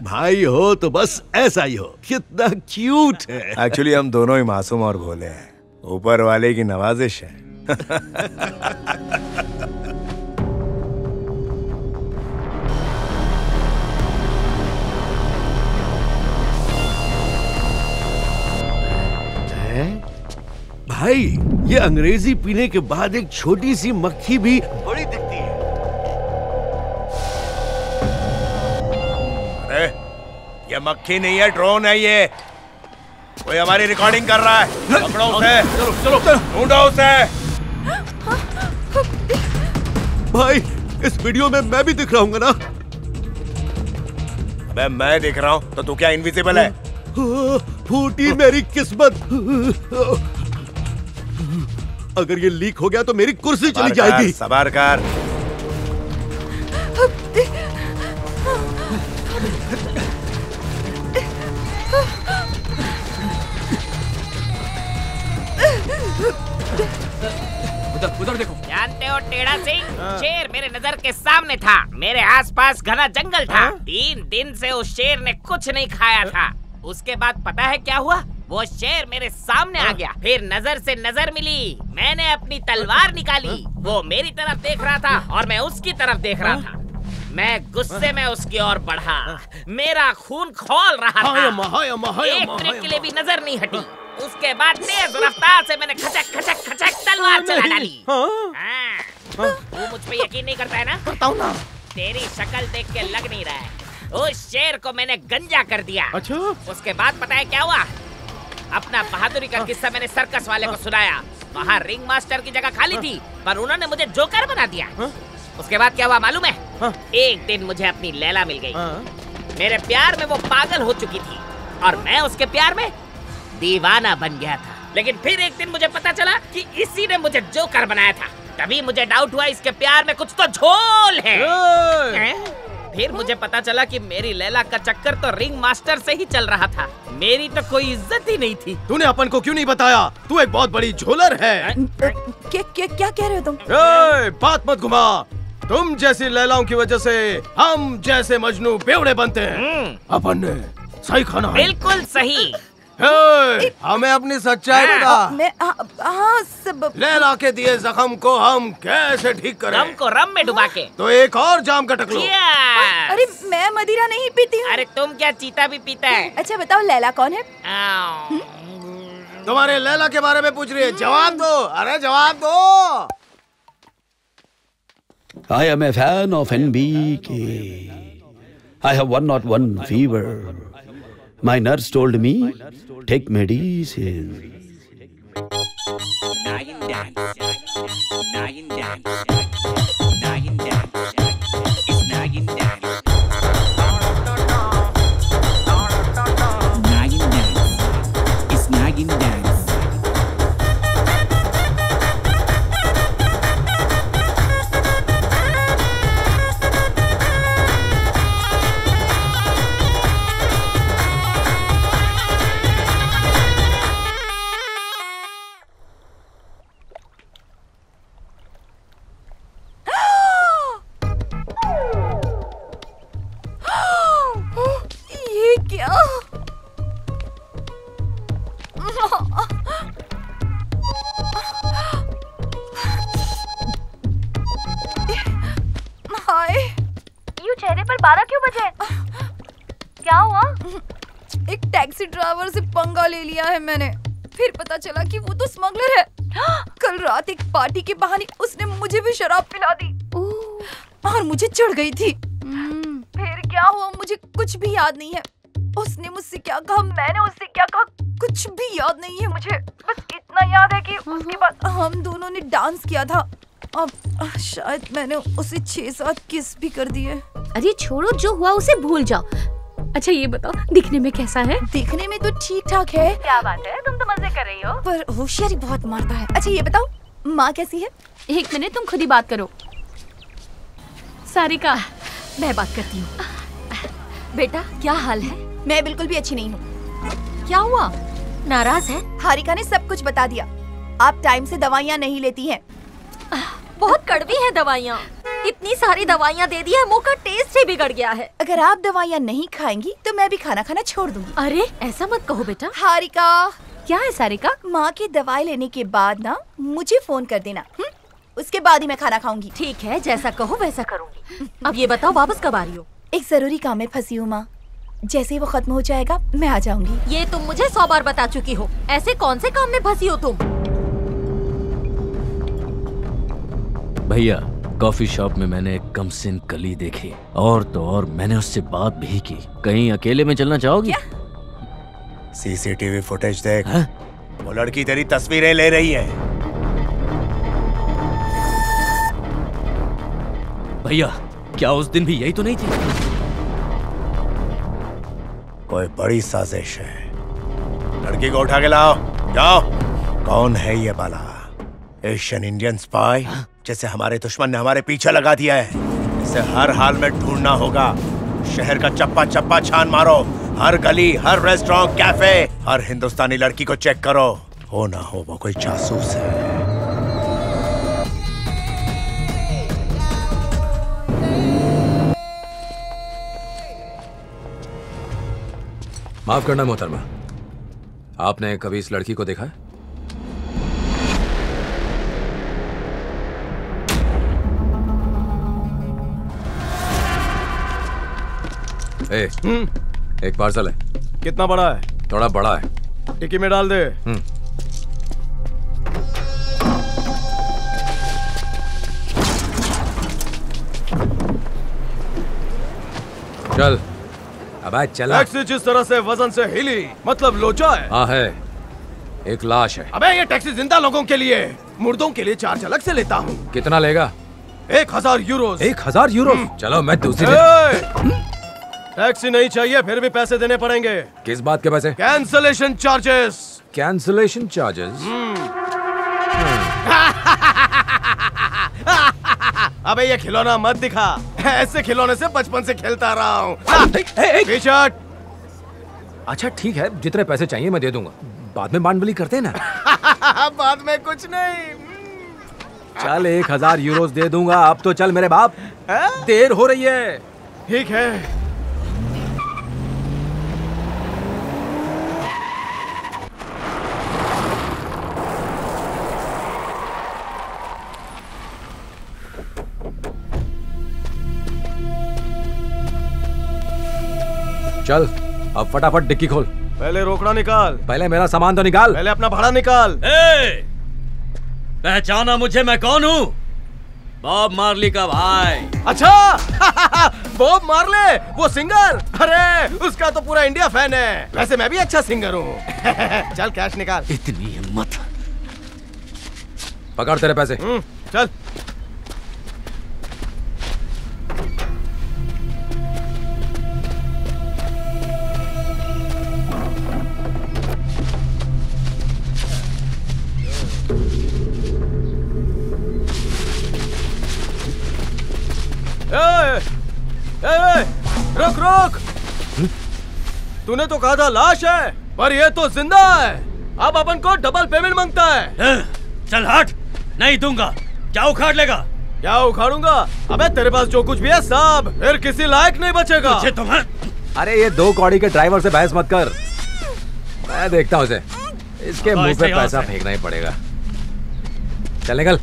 भाई हो तो बस ऐसा ही हो। कितना क्यूट है। एक्चुअली हम दोनों ही मासूम और भोले हैं। ऊपर वाले की नवाजिश है। भाई ये अंग्रेजी पीने के बाद एक छोटी सी मक्खी भी बड़ी दिखती है। अरे ये मक्खी नहीं है, ड्रोन है ये। कोई हमारी रिकॉर्डिंग कर रहा है। पकड़ो उसे। चलो चलो ढूंढो उसे। भाई इस वीडियो में मैं भी दिख रहा हूँ ना? अबे मैं दिख रहा हूँ तो तू क्या इनविजिबल है? फूटी मेरी किस्मत। अगर ये लीक हो गया तो मेरी कुर्सी चली जाएगी। सवार कर। उधर देखो। जानते हो टेढ़ा सिंह, शेर मेरे नजर के सामने था। मेरे आसपास घना जंगल था। 3 दिन से उस शेर ने कुछ नहीं खाया था। उसके बाद पता है क्या हुआ? वो शेर मेरे सामने आ गया। फिर नजर से नजर मिली। मैंने अपनी तलवार निकाली। वो मेरी तरफ देख रहा था और मैं उसकी तरफ देख रहा था। मैं गुस्से में उसकी ओर बढ़ा। मेरा खून खौल रहा था। एक मिनट के लिए भी नजर नहीं हटी। उसके बाद तेज रफ्तार से मैंने खचक खचक खचक तलवार चला डाली। तू मुझ पे यकीन नहीं करता है ना? करता हूँ ना। तेरी शक्ल देख के लग नहीं रहा है। उस शेर को मैंने गंजा कर दिया। अच्छा। उसके बाद पता है क्या हुआ? अपना बहादुरी का किस्सा मैंने सर्कस वाले को सुनाया। वहाँ रिंग मास्टर की जगह खाली थी, पर उन्होंने मुझे जोकर बना दिया। उसके बाद क्या हुआ मालूम है? एक दिन मुझे अपनी लैला मिल गई। मेरे प्यार में वो पागल हो चुकी थी और मैं उसके प्यार में दीवाना बन गया था। लेकिन फिर एक दिन मुझे पता चला कि इसी ने मुझे जोकर बनाया था। तभी मुझे डाउट हुआ इसके प्यार में कुछ तो झोल है। फिर मुझे पता चला कि मेरी लैला का चक्कर तो रिंग मास्टर से ही चल रहा था। मेरी तो कोई इज्जत ही नहीं थी। तूने अपन को क्यों नहीं बताया? तू एक बहुत बड़ी झोलर है। क्या कह रहे हो तुम? बात मत घुमा। तुम जैसी लैलाओं की वजह से हम जैसे मजनू बेवड़े बनते हैं। अपन ने सही खाना है। बिल्कुल सही। हमें अपनी सच्चाई बता। लैला के दिए जख्म को हम कैसे ठीक करें? रम को रम में डुबा के। तो एक और जाम का टकलो। अरे मैं मदिरा नहीं पीती हूँ। अरे तुम क्या चीता भी पीता है? अच्छा बताओ लैला कौन है? तुम्हारे लैला के बारे में पूछ रही है, जवाब दो। अरे जवाब दो। I am a fan of NBK. I have 101 fever. My nurse told me, take medicine. Naggin dance. Naggin dance. Naggin dance. It's naggin dance. Naggin dance. It's naggin dance. एक टैक्सी ड्राइवर से पंगा ले लिया है मैंने। फिर पता चला कि वो तो स्मगलर है। कल रात एक पार्टी के बहाने उसने मुझे भी शराब पिला दी और मुझे चढ़ गई थी। फिर क्या हुआ मुझे कुछ भी याद नहीं है। उसने मुझसे क्या कहा, मैंने उससे क्या कहा, कुछ भी याद नहीं है मुझे। बस इतना याद है कि उसके बाद हम दोनों ने डांस किया था। अब शायद मैंने उसे 6-7 किस भी कर दिए। अरे छोड़ो, जो हुआ उसे भूल जाओ। अच्छा ये बताओ, दिखने में कैसा है? दिखने में तो ठीक ठाक है। क्या बात है, तुम तो मजे कर रही हो। पर होशियारी बहुत मारता है। अच्छा ये बताओ, माँ कैसी है? एक मिनट, तुम खुद ही बात करो। सारिका, मैं बात करती हूँ। बेटा क्या हाल है? मैं बिल्कुल भी अच्छी नहीं हूँ। क्या हुआ? नाराज है? हारिका ने सब कुछ बता दिया। आप टाइम से दवाइयाँ नहीं लेती हैं। बहुत कड़वी है दवाइयाँ। इतनी सारी दवाइयाँ दे दी है, मुंह का टेस्ट ही बिगड़ गया है। अगर आप दवाइयाँ नहीं खाएंगी तो मैं भी खाना खाना छोड़ दूंगी। अरे ऐसा मत कहो बेटा। हारिका। क्या है सारिका? माँ की दवाई लेने के बाद ना मुझे फोन कर देना। उसके बाद ही मैं खाना खाऊंगी। ठीक है, जैसा कहो वैसा करूंगी। अब ये बताओ वापस कब आ रही हो? एक जरूरी काम में फंसी हूँ माँ। जैसे ही वो खत्म हो जाएगा मैं आ जाऊंगी। ये तुम मुझे 100 बार बता चुकी हो। ऐसे कौन से काम में फंसी हो तुम? भैया, कॉफी शॉप में मैंने एक कमसिन कली देखी, और तो और मैंने उससे बात भी की। कहीं अकेले में चलना चाहोगी? सीसीटीवी फुटेज देख। वो लड़की तेरी तस्वीरें ले रही है। भैया, क्या उस दिन भी यही तो नहीं थी? कोई बड़ी साजिश है। लड़की को उठा के लाओ। जाओ। कौन है ये बाला? एशियन इंडियन स्पाई जैसे हमारे दुश्मन ने हमारे पीछे लगा दिया है। इसे हर हाल में ढूंढना होगा। शहर का चप्पा चप्पा छान मारो। हर गली, हर रेस्टोरेंट, कैफे, हर हिंदुस्तानी लड़की को चेक करो। हो ना हो वो कोई जासूस है। माफ करना मोहतरमा, आपने कभी इस लड़की को देखा है? एक पार्सल है। कितना बड़ा है? थोड़ा बड़ा है। टिक्की में डाल दे। चल। अब आज चला। टैक्सी जिस तरह से वजन से हिली, मतलब लोचा है। हाँ है, एक लाश है। अबे ये टैक्सी जिंदा लोगों के लिए, मुर्दों के लिए चार्ज अलग से लेता हूँ। कितना लेगा? 1000 यूरो। 1000 यूरो? चलो मैं दूसरी टैक्सी नहीं चाहिए, फिर भी पैसे देने पड़ेंगे। किस बात के पैसे? Cancellation charges. Cancellation charges? अबे ये खिलौना मत दिखा, ऐसे खिलौने से बचपन से खेलता रहा हूँ। अच्छा ठीक है, जितने पैसे चाहिए मैं दे दूंगा, बाद में बांड करते हैं ना। बाद में कुछ नहीं। चल 1000 यूरोस दे दूंगा, अब तो चल मेरे बाप, देर हो रही है। ठीक है। चल अब फटाफट डिक्की खोल। पहले रोकड़ा निकाल। पहले मेरा सामान तो निकाल। पहले अपना भाड़ा निकाल। पहचाना मुझे मैं कौन हूँ? बॉब मार्ली का भाई। अच्छा बॉब मार्ले, वो सिंगर। अरे उसका तो पूरा इंडिया फैन है। वैसे मैं भी अच्छा सिंगर हूँ। चल कैश निकाल। इतनी हिम्मत। पकड़ तेरे पैसे। चल। रुक रुक। तूने तो कहा था लाश है, पर ये तो जिंदा है। अब अपन को डबल पेमेंट मांगता है। चल हट, नहीं दूंगा। क्या उखाड़ लेगा? क्या उखाड़ूंगा? अबे तेरे पास जो कुछ भी है सब, फिर किसी लायक नहीं बचेगा। अरे ये 2 कौड़ी के ड्राइवर से बहस मत कर, मैं देखता हूँ इसे। इसके मुंह पे पैसा फेंकना ही पड़ेगा। चल निकल।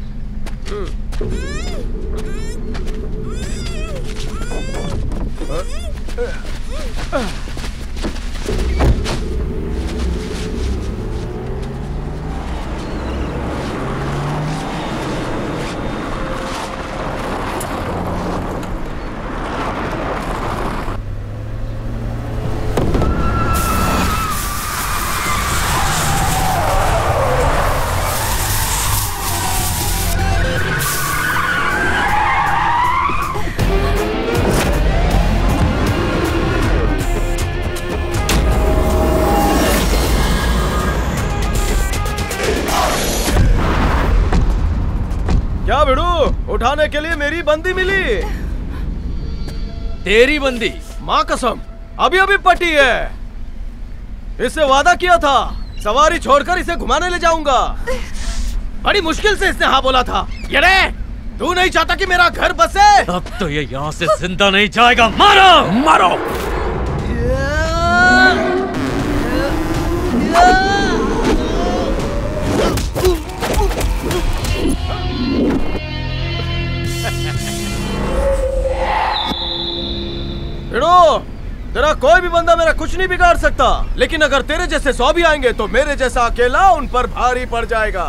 क्या भिड़ू, उठाने के लिए मेरी बंदी मिली। तेरी बंदी? माँ कसम, अभी अभी पटी है। इससे वादा किया था सवारी छोड़कर इसे घुमाने ले जाऊंगा। बड़ी मुश्किल से इसने हाँ बोला था। ये रे, तू नहीं चाहता कि मेरा घर बसे? अब तो ये यहाँ से जिंदा नहीं जाएगा। मारो मारो। तेरा कोई भी बंदा मेरा कुछ नहीं बिगाड़ सकता, लेकिन अगर तेरे जैसे 100 भी आएंगे तो मेरे जैसा अकेला उन पर भारी पड़ जाएगा।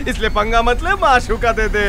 इसलिए पंगा मत ले, माशूका दे दे।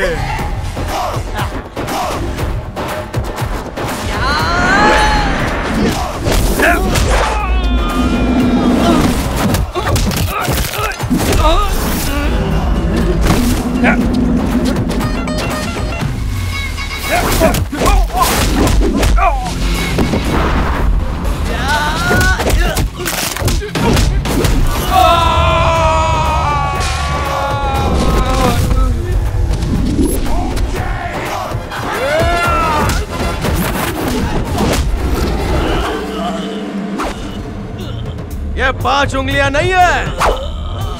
ये 5 उंगलियां नहीं है,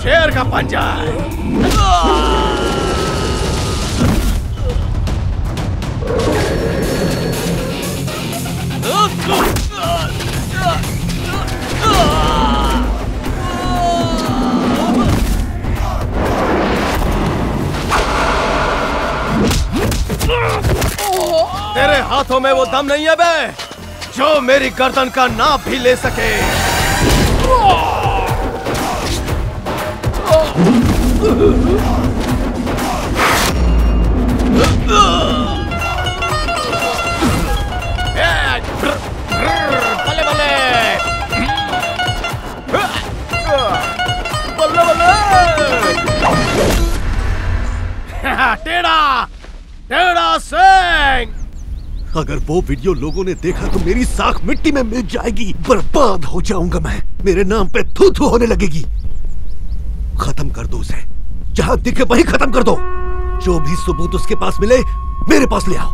शेर का पंजा है। तेरे हाथों में वो दम नहीं है बे, जो मेरी गर्दन का नाप भी ले सके। बल्ले बल्ले बल्ले बल्ले। टेढ़ा टेढ़ा गैंग। अगर वो वीडियो लोगों ने देखा तो मेरी साख मिट्टी में मिल जाएगी, बर्बाद हो जाऊंगा मैं, मेरे नाम पे थू थू होने लगेगी। खत्म कर दो उसे, जहां दिखे वहीं खत्म कर दो। जो भी सबूत उसके पास मिले मेरे पास ले आओ।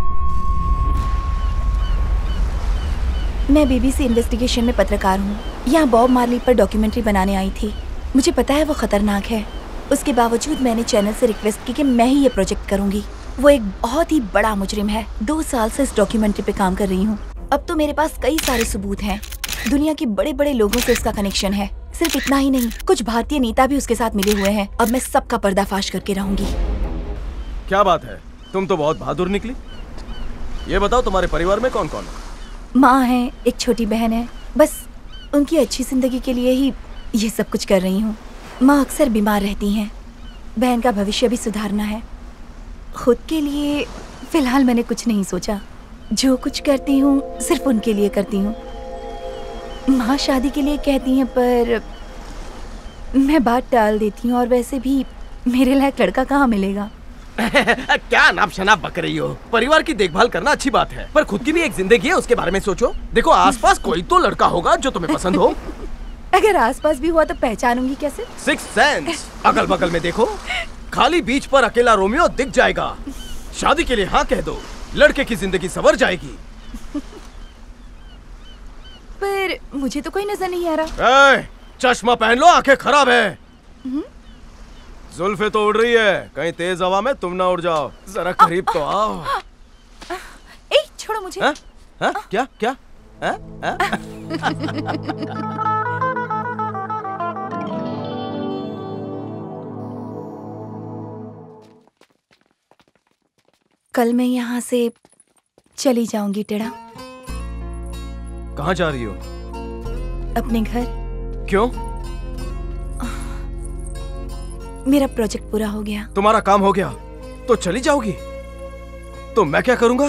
मैं बीबीसी इन्वेस्टिगेशन में पत्रकार हूँ। यहाँ बॉब मार्ली पर डॉक्यूमेंट्री बनाने आई थी। मुझे पता है वो खतरनाक है, उसके बावजूद मैंने चैनल से रिक्वेस्ट की कि मैं ही ये प्रोजेक्ट करूंगी। वो एक बहुत ही बड़ा मुजरिम है। 2 साल से इस डॉक्यूमेंट्री पे काम कर रही हूँ। अब तो मेरे पास कई सारे सबूत हैं। दुनिया के बड़े बड़े लोगों से उसका कनेक्शन है। सिर्फ इतना ही नहीं, कुछ भारतीय नेता भी उसके साथ मिले हुए हैं। अब मैं सबका पर्दाफाश करके रहूंगी। क्या बात है, तुम तो बहुत बहादुर निकली। ये बताओ तुम्हारे परिवार में कौन कौन है? माँ है, एक छोटी बहन है। बस उनकी अच्छी जिंदगी के लिए ही ये सब कुछ कर रही हूँ। माँ अक्सर बीमार रहती हैं। बहन का भविष्य भी सुधारना है। खुद के लिए फिलहाल मैंने कुछ नहीं सोचा। जो कुछ करती हूँ सिर्फ उनके लिए करती हूँ। माँ शादी के लिए कहती हैं पर मैं बात टाल देती हूँ, और वैसे भी मेरे लायक लड़का कहाँ मिलेगा। क्या नाप शनाप बक रही हो? परिवार की देखभाल करना अच्छी बात है, पर खुद की भी एक जिंदगी है, उसके बारे में सोचो। देखो आसपास कोई तो लड़का होगा जो तुम्हें पसंद हो। अगर आसपास भी हुआ तो पहचानूंगी कैसे? 6th sense. अगल बगल में देखो, खाली बीच पर अकेला रोमियो दिख जाएगा। शादी के लिए हाँ कह दो, लड़के की जिंदगी संवर जाएगी। पर मुझे तो कोई नजर नहीं आ रहा। चश्मा पहन लो, आंखें खराब है। जुल्फे तो उड़ रही है, कहीं तेज हवा में तुम ना उड़ जाओ। जरा करीब तो आओ। ए, छोड़ो मुझे। हा? हा? क्या क्या? हा? हा? कल मैं यहाँ से चली जाऊंगी टेढ़ा। कहाँ जा रही हो? अपने घर। क्यों? मेरा प्रोजेक्ट पूरा हो गया। तुम्हारा काम हो गया तो चली जाओगी? तो मैं क्या करूंगा?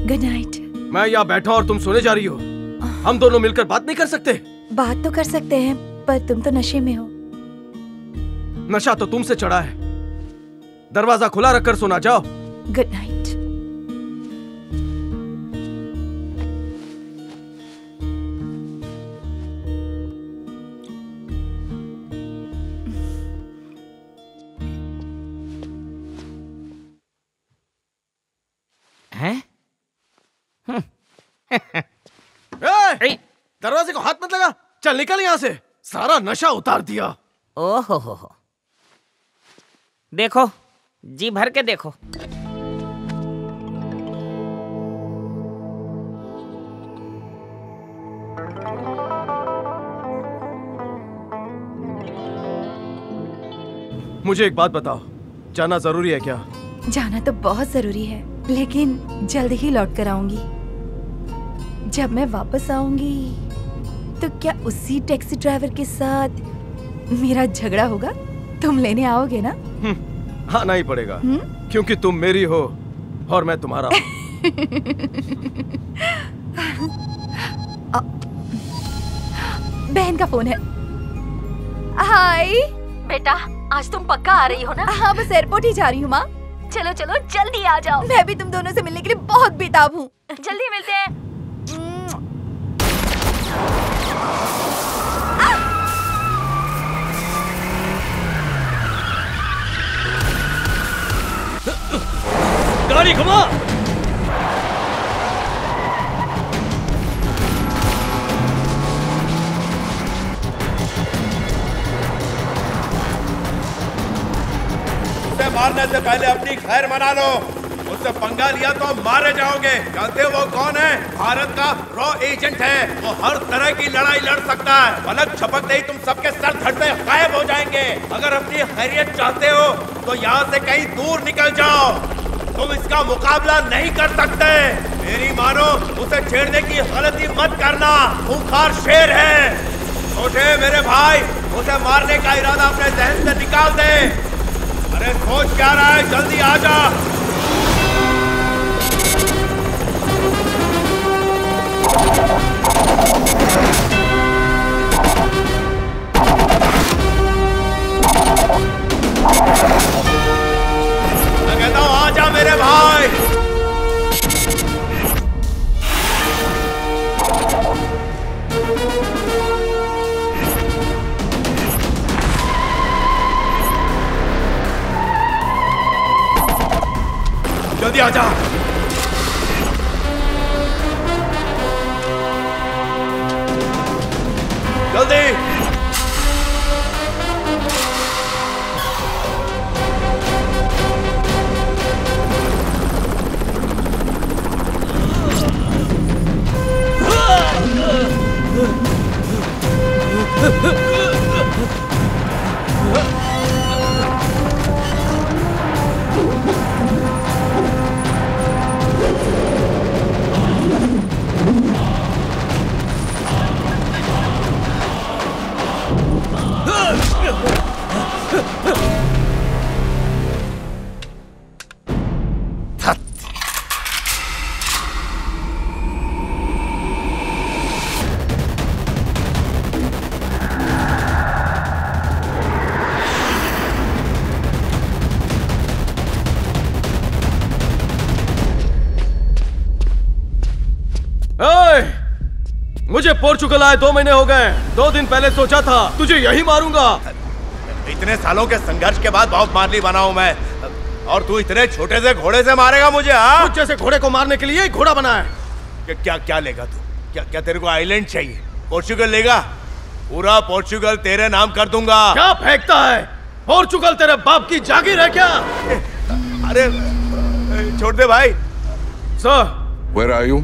Good night. मैं यहाँ बैठा और तुम सोने जा रही हो। हम दोनों मिलकर बात नहीं कर सकते? बात तो कर सकते हैं, पर तुम तो नशे में हो। नशा तो तुमसे चढ़ा है। दरवाजा खुला रखकर सोना जाओ। Good night. दरवाजे को हाथ मत लगा। चल निकल यहाँ से, सारा नशा उतार दिया। ओहो हो। देखो, जी भर के देखो। मुझे एक बात बताओ, जाना जरूरी है क्या? जाना तो बहुत जरूरी है, लेकिन जल्द ही लौट कर आऊंगी। जब मैं वापस आऊंगी तो क्या उसी टैक्सी ड्राइवर के साथ मेरा झगड़ा होगा? तुम लेने आओगे ना? आना ही पड़ेगा, क्योंकि तुम मेरी हो और मैं तुम्हारा हूँ। बहन का फोन है। हाय बेटा, आज तुम पक्का आ रही हो ना? हाँ, बस एयरपोर्ट ही जा रही हूँ माँ। चलो चलो जल्दी आ जाओ। मैं भी तुम दोनों से मिलने के लिए बहुत बेताब हूँ। जल्दी मिलते हैं। गाड़ी घुमा। उसे मारने से पहले अपनी खैर मना लो। उससे पंगा लिया तो मारे जाओगे। जानते हो वो कौन है? भारत का रॉ एजेंट है। वो हर तरह की लड़ाई लड़ सकता है। पलक झपकते ही तुम सबके सर धड़ पे गायब हो जाएंगे। अगर अपनी खैरियत चाहते हो तो यहाँ से कहीं दूर निकल जाओ। तुम इसका मुकाबला नहीं कर सकते। मेरी मानो, उसे छेड़ने की गलती मत करना। खूंखार शेर है। छोटे मेरे भाई, उसे मारने का इरादा अपने जहन से निकाल दे। अरे सोच क्या रहा है? जल्दी आ जा। भाई। जल्दी आजा। जल्दी। मुझे पोर्चुगल आए 2 महीने हो गए। 2 दिन पहले सोचा था तुझे यही मारूंगा। इतने सालों के संघर्ष के बाद बॉब मार्ली बना हूं मैं, और तू इतने छोटे से घोड़े से मारेगा मुझे? हाँ, मुझ जैसे घोड़े को मारने के लिए घोड़ा बना है। क्या क्या लेगा तू? क्या क्या तेरे को आइलैंड चाहिए? पोर्चुगल लेगा? पूरा पोर्चुगल तेरे नाम कर दूंगा। क्या फेंकता है? पोर्चुगल तेरे बाप की जागीर है क्या? अरे छोड़ दे भाई। Sir, Where are you?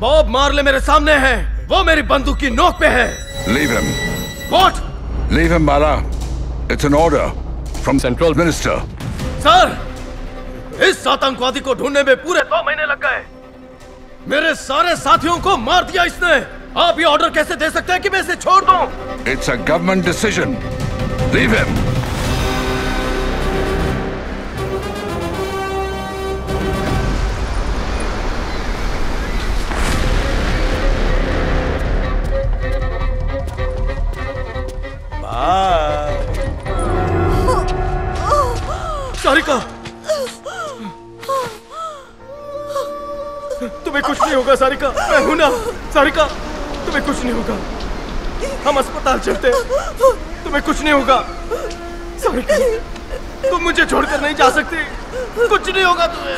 Bob Marley मेरे सामने है। वो मेरी बंदूक की नोक पे है। Leave him. What? Leave him, Bala. It's an order from Central Minister. Sir, इस आतंकवादी को ढूंढने में पूरे 2 महीने लग गए। मेरे सारे साथियों को मार दिया इसने। आप ये ऑर्डर कैसे दे सकते हैं कि मैं इसे छोड़ दूं? It's a government decision. Leave him. Sarika, तुम्हें कुछ नहीं होगा सारिका, मैं हूं ना। सारिका, तुम्हें कुछ नहीं होगा। हम अस्पताल चलते हैं, तुम्हें कुछ नहीं होगा। सारिका, तुम मुझे छोड़कर नहीं जा सकती। कुछ नहीं होगा तुम्हें।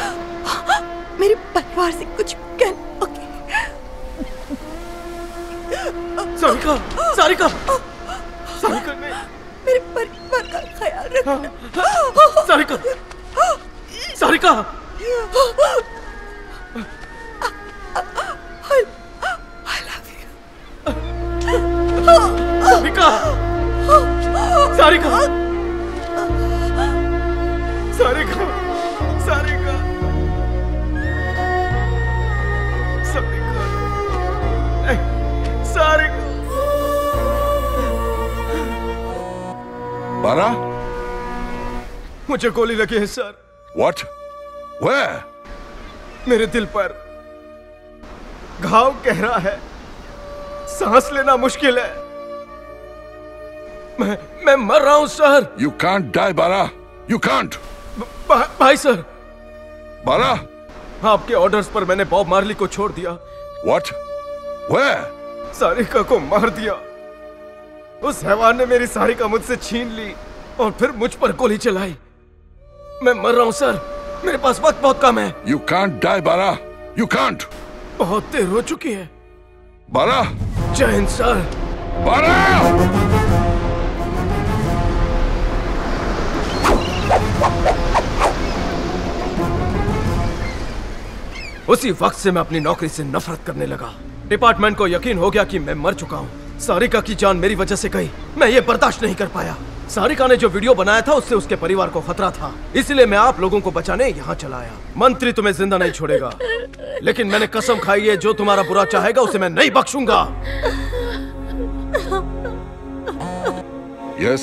मेरे परिवार से कुछ कहना। सारिका, सारिका, सारिका नहीं। मेरे परिवार का ख्याल रखना। Sarika, Sarika, I love you. Sarika, Sarika, Sarika, Sarika, Sarika, Sarika. Bala? मुझे गोली लगी है सर। What? Where? मेरे दिल पर घाव गहरा है, सांस लेना मुश्किल है। मैं मर रहा हूं sir. You can't die, Bala. You can't. भाई सर। Bala? आपके ऑर्डर्स पर मैंने बॉब मार्ली को छोड़ दिया। What? Where? सारिका को मार दिया। उस हैवान ने मेरी सारिका मुझसे छीन ली और फिर मुझ पर गोली चलाई। मैं मर रहा हूं सर, मेरे पास वक्त बहुत कम है। You can't die, Bala. You can't. बहुत देर हो चुकी है। Bala? जय हिंद सर। Bala! उसी वक्त से मैं अपनी नौकरी से नफरत करने लगा। डिपार्टमेंट को यकीन हो गया कि मैं मर चुका हूँ। सारिका की जान मेरी वजह से गई। मैं ये बर्दाश्त नहीं कर पाया। सारिका ने जो वीडियो बनाया था उससे उसके परिवार को खतरा था, इसलिए मैं आप लोगों को बचाने यहाँ चला आया। मंत्री तुम्हें जिंदा नहीं छोड़ेगा, लेकिन मैंने कसम खाई है जो तुम्हारा बुरा चाहेगा उसे मैं नहीं बख्शूंगा। Yes?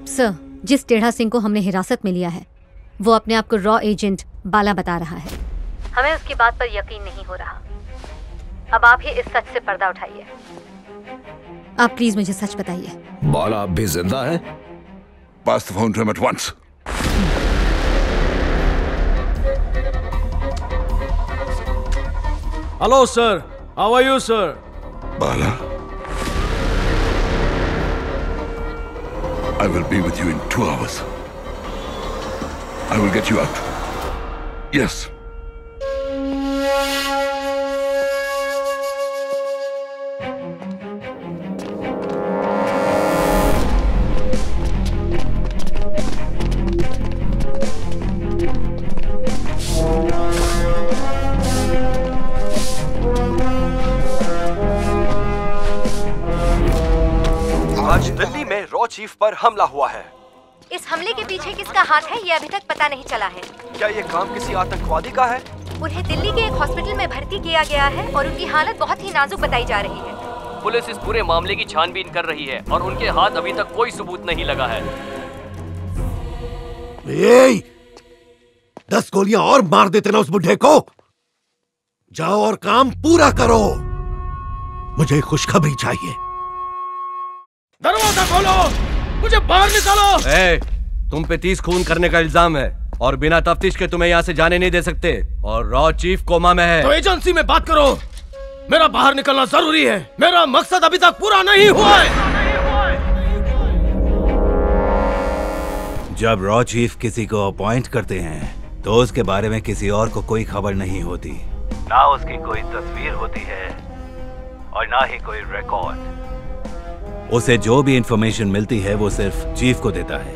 सर, जिस टेढ़ा सिंह को हमने हिरासत में लिया है वो अपने आप को रॉ एजेंट बाला बता रहा है। हमें उसकी बात पर यकीन नहीं हो रहा। अब आप ही इस सच से पर्दा उठाइए। आप प्लीज मुझे सच बताइए। बाला अब भी जिंदा है? Pass the phone to him at once. Hello sir, how are you sir? Bala, I will be with you in 2 hours. I will get you out. Yes. आज दिल्ली में रॉ चीफ पर हमला हुआ है। इस हमले के पीछे किसका हाथ है ये अभी तक पता नहीं चला है। क्या ये काम किसी आतंकवादी का है? उन्हें दिल्ली के एक हॉस्पिटल में भर्ती किया गया है और उनकी हालत बहुत ही नाजुक बताई जा रही है। पुलिस इस पूरे मामले की छानबीन कर रही है और उनके हाथ अभी तक कोई सबूत नहीं लगा है। 10 गोलियां और मार देते ना उस बुढ़े को। जाओ और काम पूरा करो। मुझे खुशखबरी चाहिए। दरवाजा खोलो, मुझे बाहर निकालो। तुम पे 30 खून करने का इल्जाम है और बिना तफ्तीश के तुम्हें यहाँ से जाने नहीं दे सकते और रॉ चीफ कोमा में है। तो एजेंसी में बात करो। मेरा बाहर निकलना जरूरी है। मेरा मकसद अभी तक पूरा नहीं हुआ है। जब रॉ चीफ किसी को अपॉइंट करते हैं तो उसके बारे में किसी और को कोई खबर नहीं होती, ना उसकी कोई तस्वीर होती है और ना ही कोई रिकॉर्ड। उसे जो भी इंफॉर्मेशन मिलती है वो सिर्फ चीफ को देता है।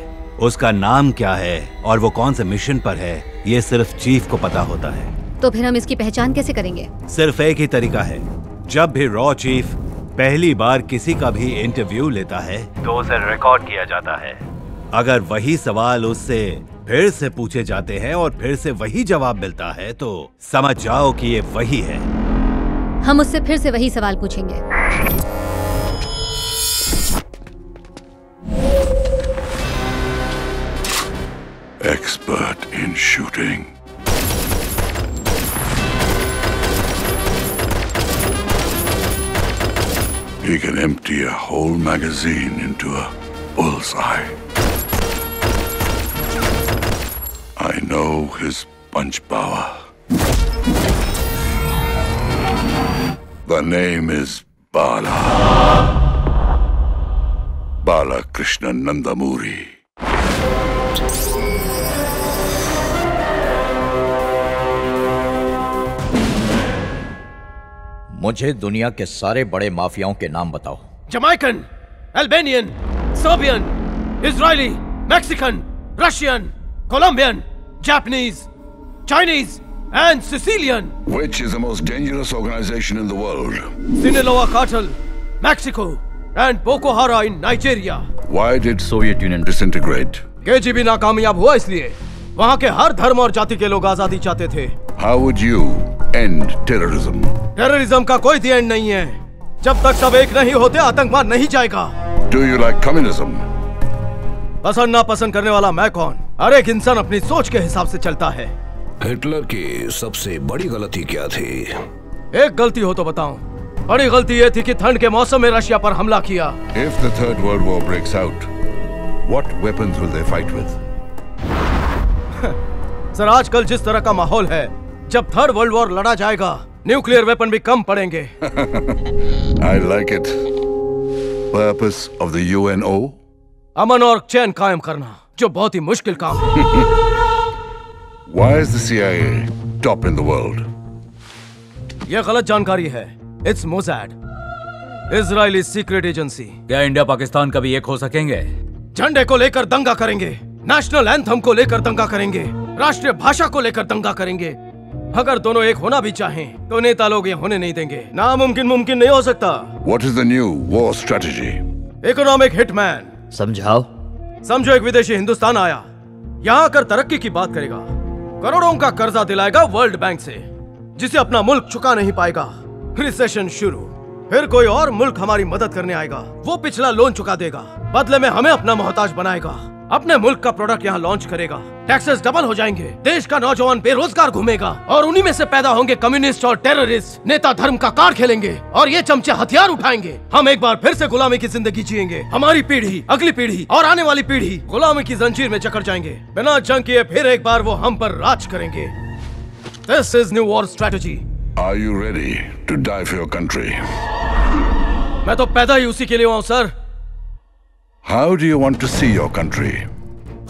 उसका नाम क्या है और वो कौन से मिशन पर है ये सिर्फ चीफ को पता होता है। तो फिर हम इसकी पहचान कैसे करेंगे? सिर्फ एक ही तरीका है। जब भी रॉ चीफ पहली बार किसी का भी इंटरव्यू लेता है तो उसे रिकॉर्ड किया जाता है। अगर वही सवाल उससे फिर से पूछे जाते हैं और फिर से वही जवाब मिलता है तो समझ जाओ कि ये वही है। हम उससे फिर से वही सवाल पूछेंगे। Expert in shooting. He can empty a whole magazine into a bullseye. I know his punch power. The name is Bala. Bala Krishna Nandamuri. मुझे दुनिया के सारे बड़े माफियाओं के नाम बताओ। Jamaican, Albanian, Serbian, Israeli, Mexican, Russian, Colombian, Japanese, Chinese and Sicilian. Which is the most dangerous organization in the world? Sinaloa cartel, Mexico, and Boko Haram in Nigeria. Why did Soviet Union disintegrate? KGB नाकामयाब हुआ इसलिए। वहाँ के हर धर्म और जाति के लोग आजादी चाहते थे। How would you end terrorism? Terrorism का कोई एंड नहीं है। जब तक सब एक नहीं होते आतंकवाद नहीं जाएगा। Do you like communism? पसंद ना पसंद करने वाला मैं कौन? हर एक इंसान अपनी सोच के हिसाब से चलता है। हिटलर की सबसे बड़ी गलती क्या थी? एक गलती हो तो बताऊं। बड़ी गलती ये थी कि ठंड के मौसम में रशिया पर हमला किया। If the Third World War breaks out, what weapons will they fight with? Sir आजकल जिस तरह का माहौल है, जब थर्ड वर्ल्ड वॉर लड़ा जाएगा न्यूक्लियर वेपन भी कम पड़ेंगे। I like it. Purpose of the UNO? अमन और चैन कायम करना, जो बहुत ही मुश्किल काम है। Why is the CIA top in the world? यह गलत जानकारी है। It's Mossad, Israeli secret agency. क्या इंडिया पाकिस्तान कभी एक हो सकेंगे? झंडे को लेकर दंगा करेंगे, नेशनल एंथम को लेकर दंगा करेंगे, राष्ट्रीय भाषा को लेकर दंगा करेंगे। अगर दोनों एक होना भी चाहें, तो नेता लोग ये होने नहीं देंगे। नामुमकिन मुमकिन नहीं हो सकता। What is the new war strategy? Economic hitman. समझाओ। समझो एक विदेशी हिंदुस्तान आया, यहाँ आकर तरक्की की बात करेगा, करोड़ों का कर्जा दिलाएगा वर्ल्ड बैंक से, जिसे अपना मुल्क चुका नहीं पाएगा। रिसेशन शुरू, फिर कोई और मुल्क हमारी मदद करने आएगा, वो पिछला लोन चुका देगा, बदले में हमें अपना मोहताज बनाएगा, अपने मुल्क का प्रोडक्ट यहाँ लॉन्च करेगा, टैक्सेस डबल हो जाएंगे, देश का नौजवान बेरोजगार घूमेगा और उन्हीं में से पैदा होंगे कम्युनिस्ट और टेररिस्ट। नेता धर्म का कार्ड खेलेंगे और ये चमचे हथियार उठाएंगे। हम एक बार फिर से गुलामी की जिंदगी जिएंगे। हमारी पीढ़ी, अगली पीढ़ी और आने वाली पीढ़ी गुलामी की जंजीर में जकड़ जाएंगे। बिना जंग किए फिर एक बार वो हम पर राज करेंगे। This is new war strategy. Are you ready to die for your country? मैं तो पैदा ही उसी के लिए हुआ हूं sir. How do you want to see your country?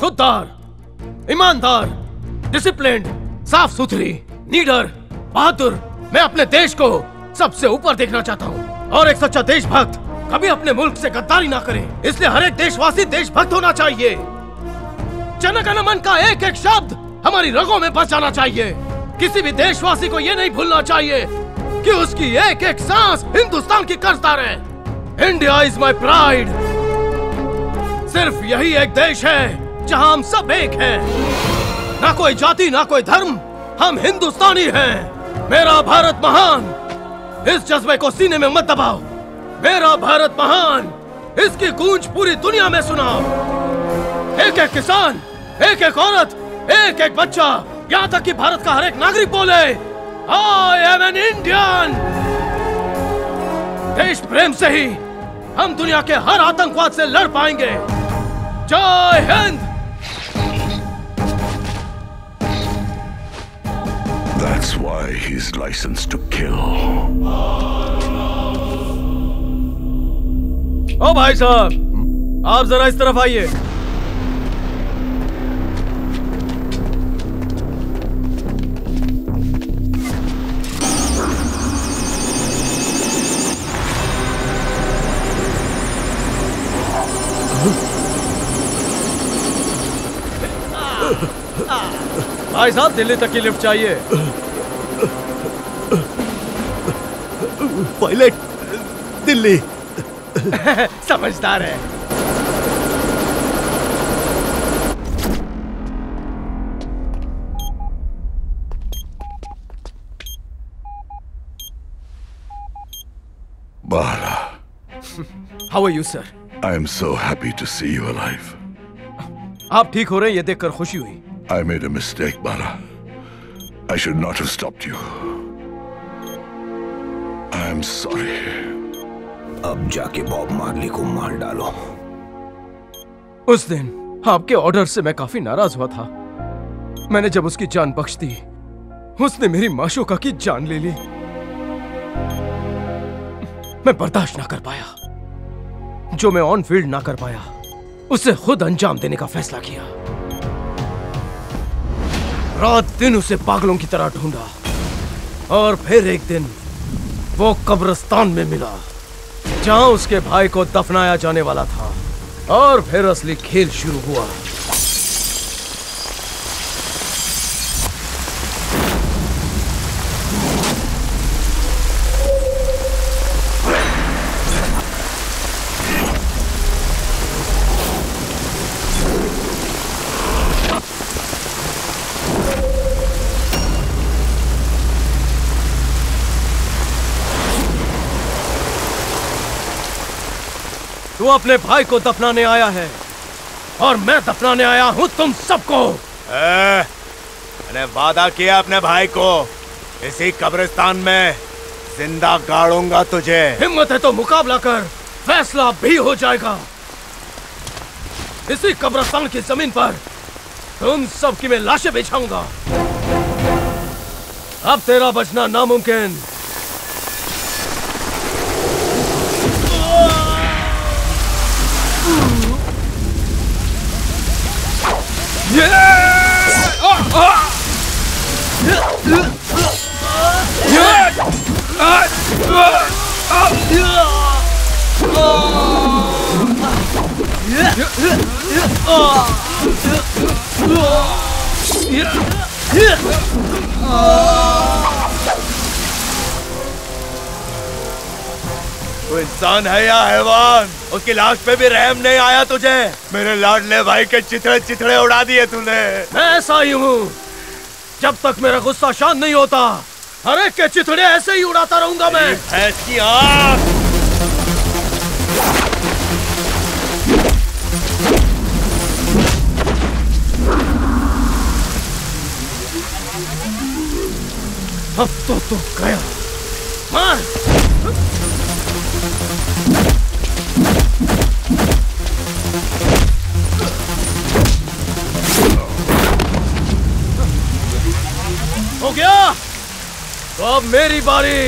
खुददार, ईमानदार, डिसिप्लिन्ड, साफ सुथरी, नीडर, बहादुर। मैं अपने देश को सबसे ऊपर देखना चाहता हूँ और एक सच्चा देशभक्त कभी अपने मुल्क से गद्दारी ना करे। इसलिए हर एक देशवासी देशभक्त होना चाहिए। जन गण मन का एक एक शब्द हमारी रगों में बस जाना चाहिए। किसी भी देशवासी को यह नहीं भूलना चाहिए कि उसकी एक एक सांस हिंदुस्तान की कर्जदार है। India is my pride. सिर्फ यही एक देश है जहां हम सब एक हैं। ना कोई जाति, ना कोई धर्म, हम हिंदुस्तानी हैं। मेरा भारत महान, इस जज्बे को सीने में मत दबाओ। मेरा भारत महान, इसकी गूंज पूरी दुनिया में सुनाओ। एक एक किसान, एक एक औरत, एक एक बच्चा, यहाँ तक कि भारत का हर एक नागरिक बोले आई एम एन इंडियन। देश प्रेम से ही हम दुनिया के हर आतंकवाद से लड़ पाएंगे। जय Hind. That's why he's licensed to kill. ओ भाई साहब, आप जरा इस तरफ आइए। भाई साहब, दिल्ली तक की लिफ्ट चाहिए। पायलट, दिल्ली। समझदार है। Bala. How are you, sir? I am so happy to see you alive. आप ठीक हो रहे हैं, ये देखकर खुशी हुई। I made a mistake, Bala. I should not have stopped you. I am sorry. अब जाके बॉब मार्ली को मार डालो। उस दिन आपके ऑर्डर से मैं काफी नाराज हुआ था। मैंने जब उसकी जान बख्श दी, उसने मेरी माशूका की जान ले ली। मैं बर्दाश्त ना कर पाया। जो मैं ऑन फील्ड ना कर पाया, उसे खुद अंजाम देने का फैसला किया। रात दिन उसे पागलों की तरह ढूंढा और फिर एक दिन वो कब्रिस्तान में मिला जहां उसके भाई को दफनाया जाने वाला था। और फिर असली खेल शुरू हुआ। तू अपने भाई को दफनाने आया है और मैं दफनाने आया हूं तुम सबको। मैंने वादा किया अपने भाई को, इसी कब्रिस्तान में जिंदा गाड़ूंगा तुझे। हिम्मत है तो मुकाबला कर, फैसला भी हो जाएगा। इसी कब्रिस्तान की जमीन पर तुम सबकी मैं लाशें बिछाऊंगा। अब तेरा बचना नामुमकिन। तू इंसान है या हैवान? उसकी लाश पे भी रहम नहीं आया तुझे? मेरे लाडले भाई के चिथड़े चिथड़े उड़ा दिए तूने। मैं ऐसा ही हूँ, जब तक मेरा गुस्सा शांत नहीं होता हर एक के चिथड़े ऐसे ही उड़ाता रहूंगा मैं। भैंस की आँख। अब तो तू गया। मार। हो गया? तो अब मेरी बारी।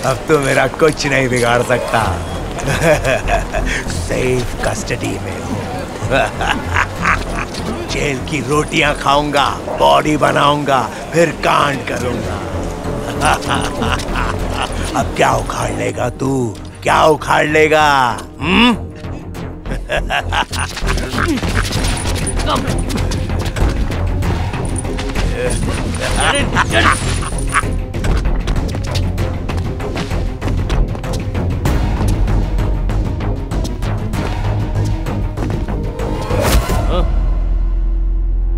अब तो मेरा कुछ नहीं बिगाड़ सकता। सेफ कस्टडी में हूँ। जेल की रोटियां खाऊंगा, बॉडी बनाऊंगा, फिर कांड करूंगा। अब क्या उखाड़ लेगा तू? क्या उखाड़ लेगा?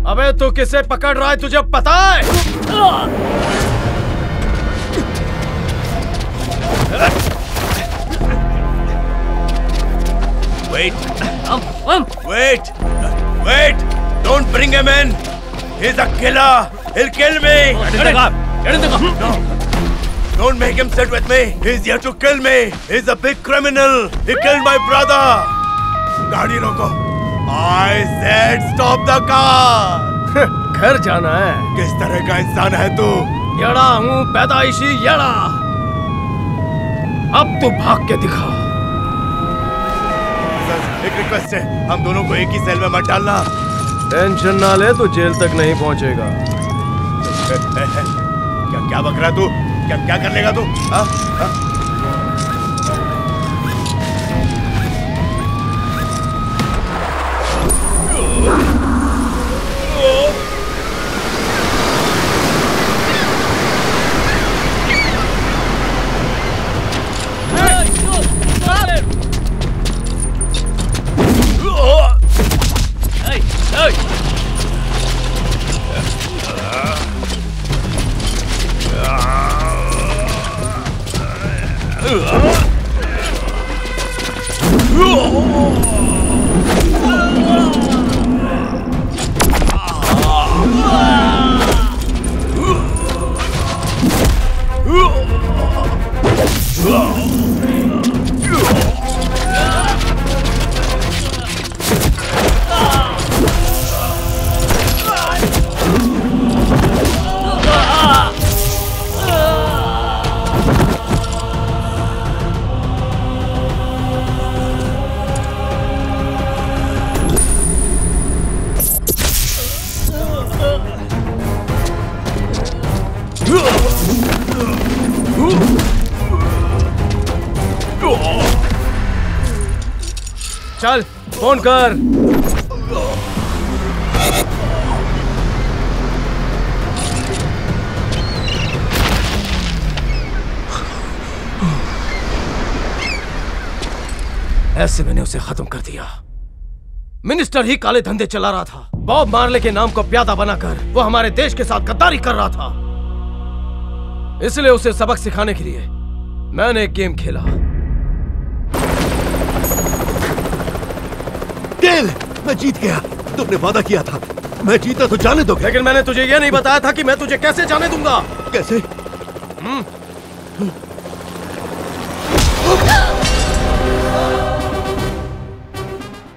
अबे तू किसे पकड़ रहा है, तुझे पता है? Wait! Don't bring him in. He's a killer. He'll kill me. No. Don't make him sit with me. He's here to kill me. He's a big criminal. He killed my brother. गाड़ी रोको। I said stop the car. घर जाना है। किस तरह का इंसान है तू? येड़ा हूँ, पैदाइशी येड़ा। अब तू भाग के दिखा। एक रिक्वेस्ट है, हम दोनों को एक ही सेल में मत डालना। टेंशन ना ले, तू जेल तक नहीं पहुंचेगा। क्या बक रहा तू? क्या कर लेगा तू? चल फोन कर। ऐसे मैंने उसे खत्म कर दिया। मिनिस्टर ही काले धंधे चला रहा था। बॉब मार्ले के नाम को प्यादा बनाकर वो हमारे देश के साथ गद्दारी कर रहा था। इसलिए उसे सबक सिखाने के लिए मैंने एक गेम खेला। डेल, मैं जीत गया। तुमने वादा किया था, मैं जीता तो जाने दोगे। लेकिन मैंने तुझे यह नहीं बताया था कि मैं तुझे कैसे जाने दूंगा। कैसे?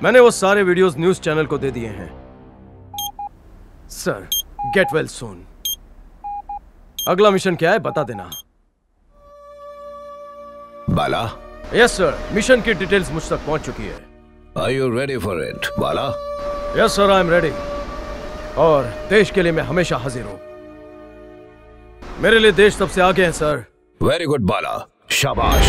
मैंने वो सारे वीडियोस न्यूज चैनल को दे दिए हैं। Sir, get well soon. अगला मिशन क्या है बता देना। बाला? यस सर, मिशन की डिटेल्स मुझ तक पहुंच चुकी है। Are you ready for it, Bala? Yes sir, I am ready. और देश के लिए मैं हमेशा हाजिर हूं। मेरे लिए देश सबसे आगे है सर। वेरी गुड बाला, शाबाश।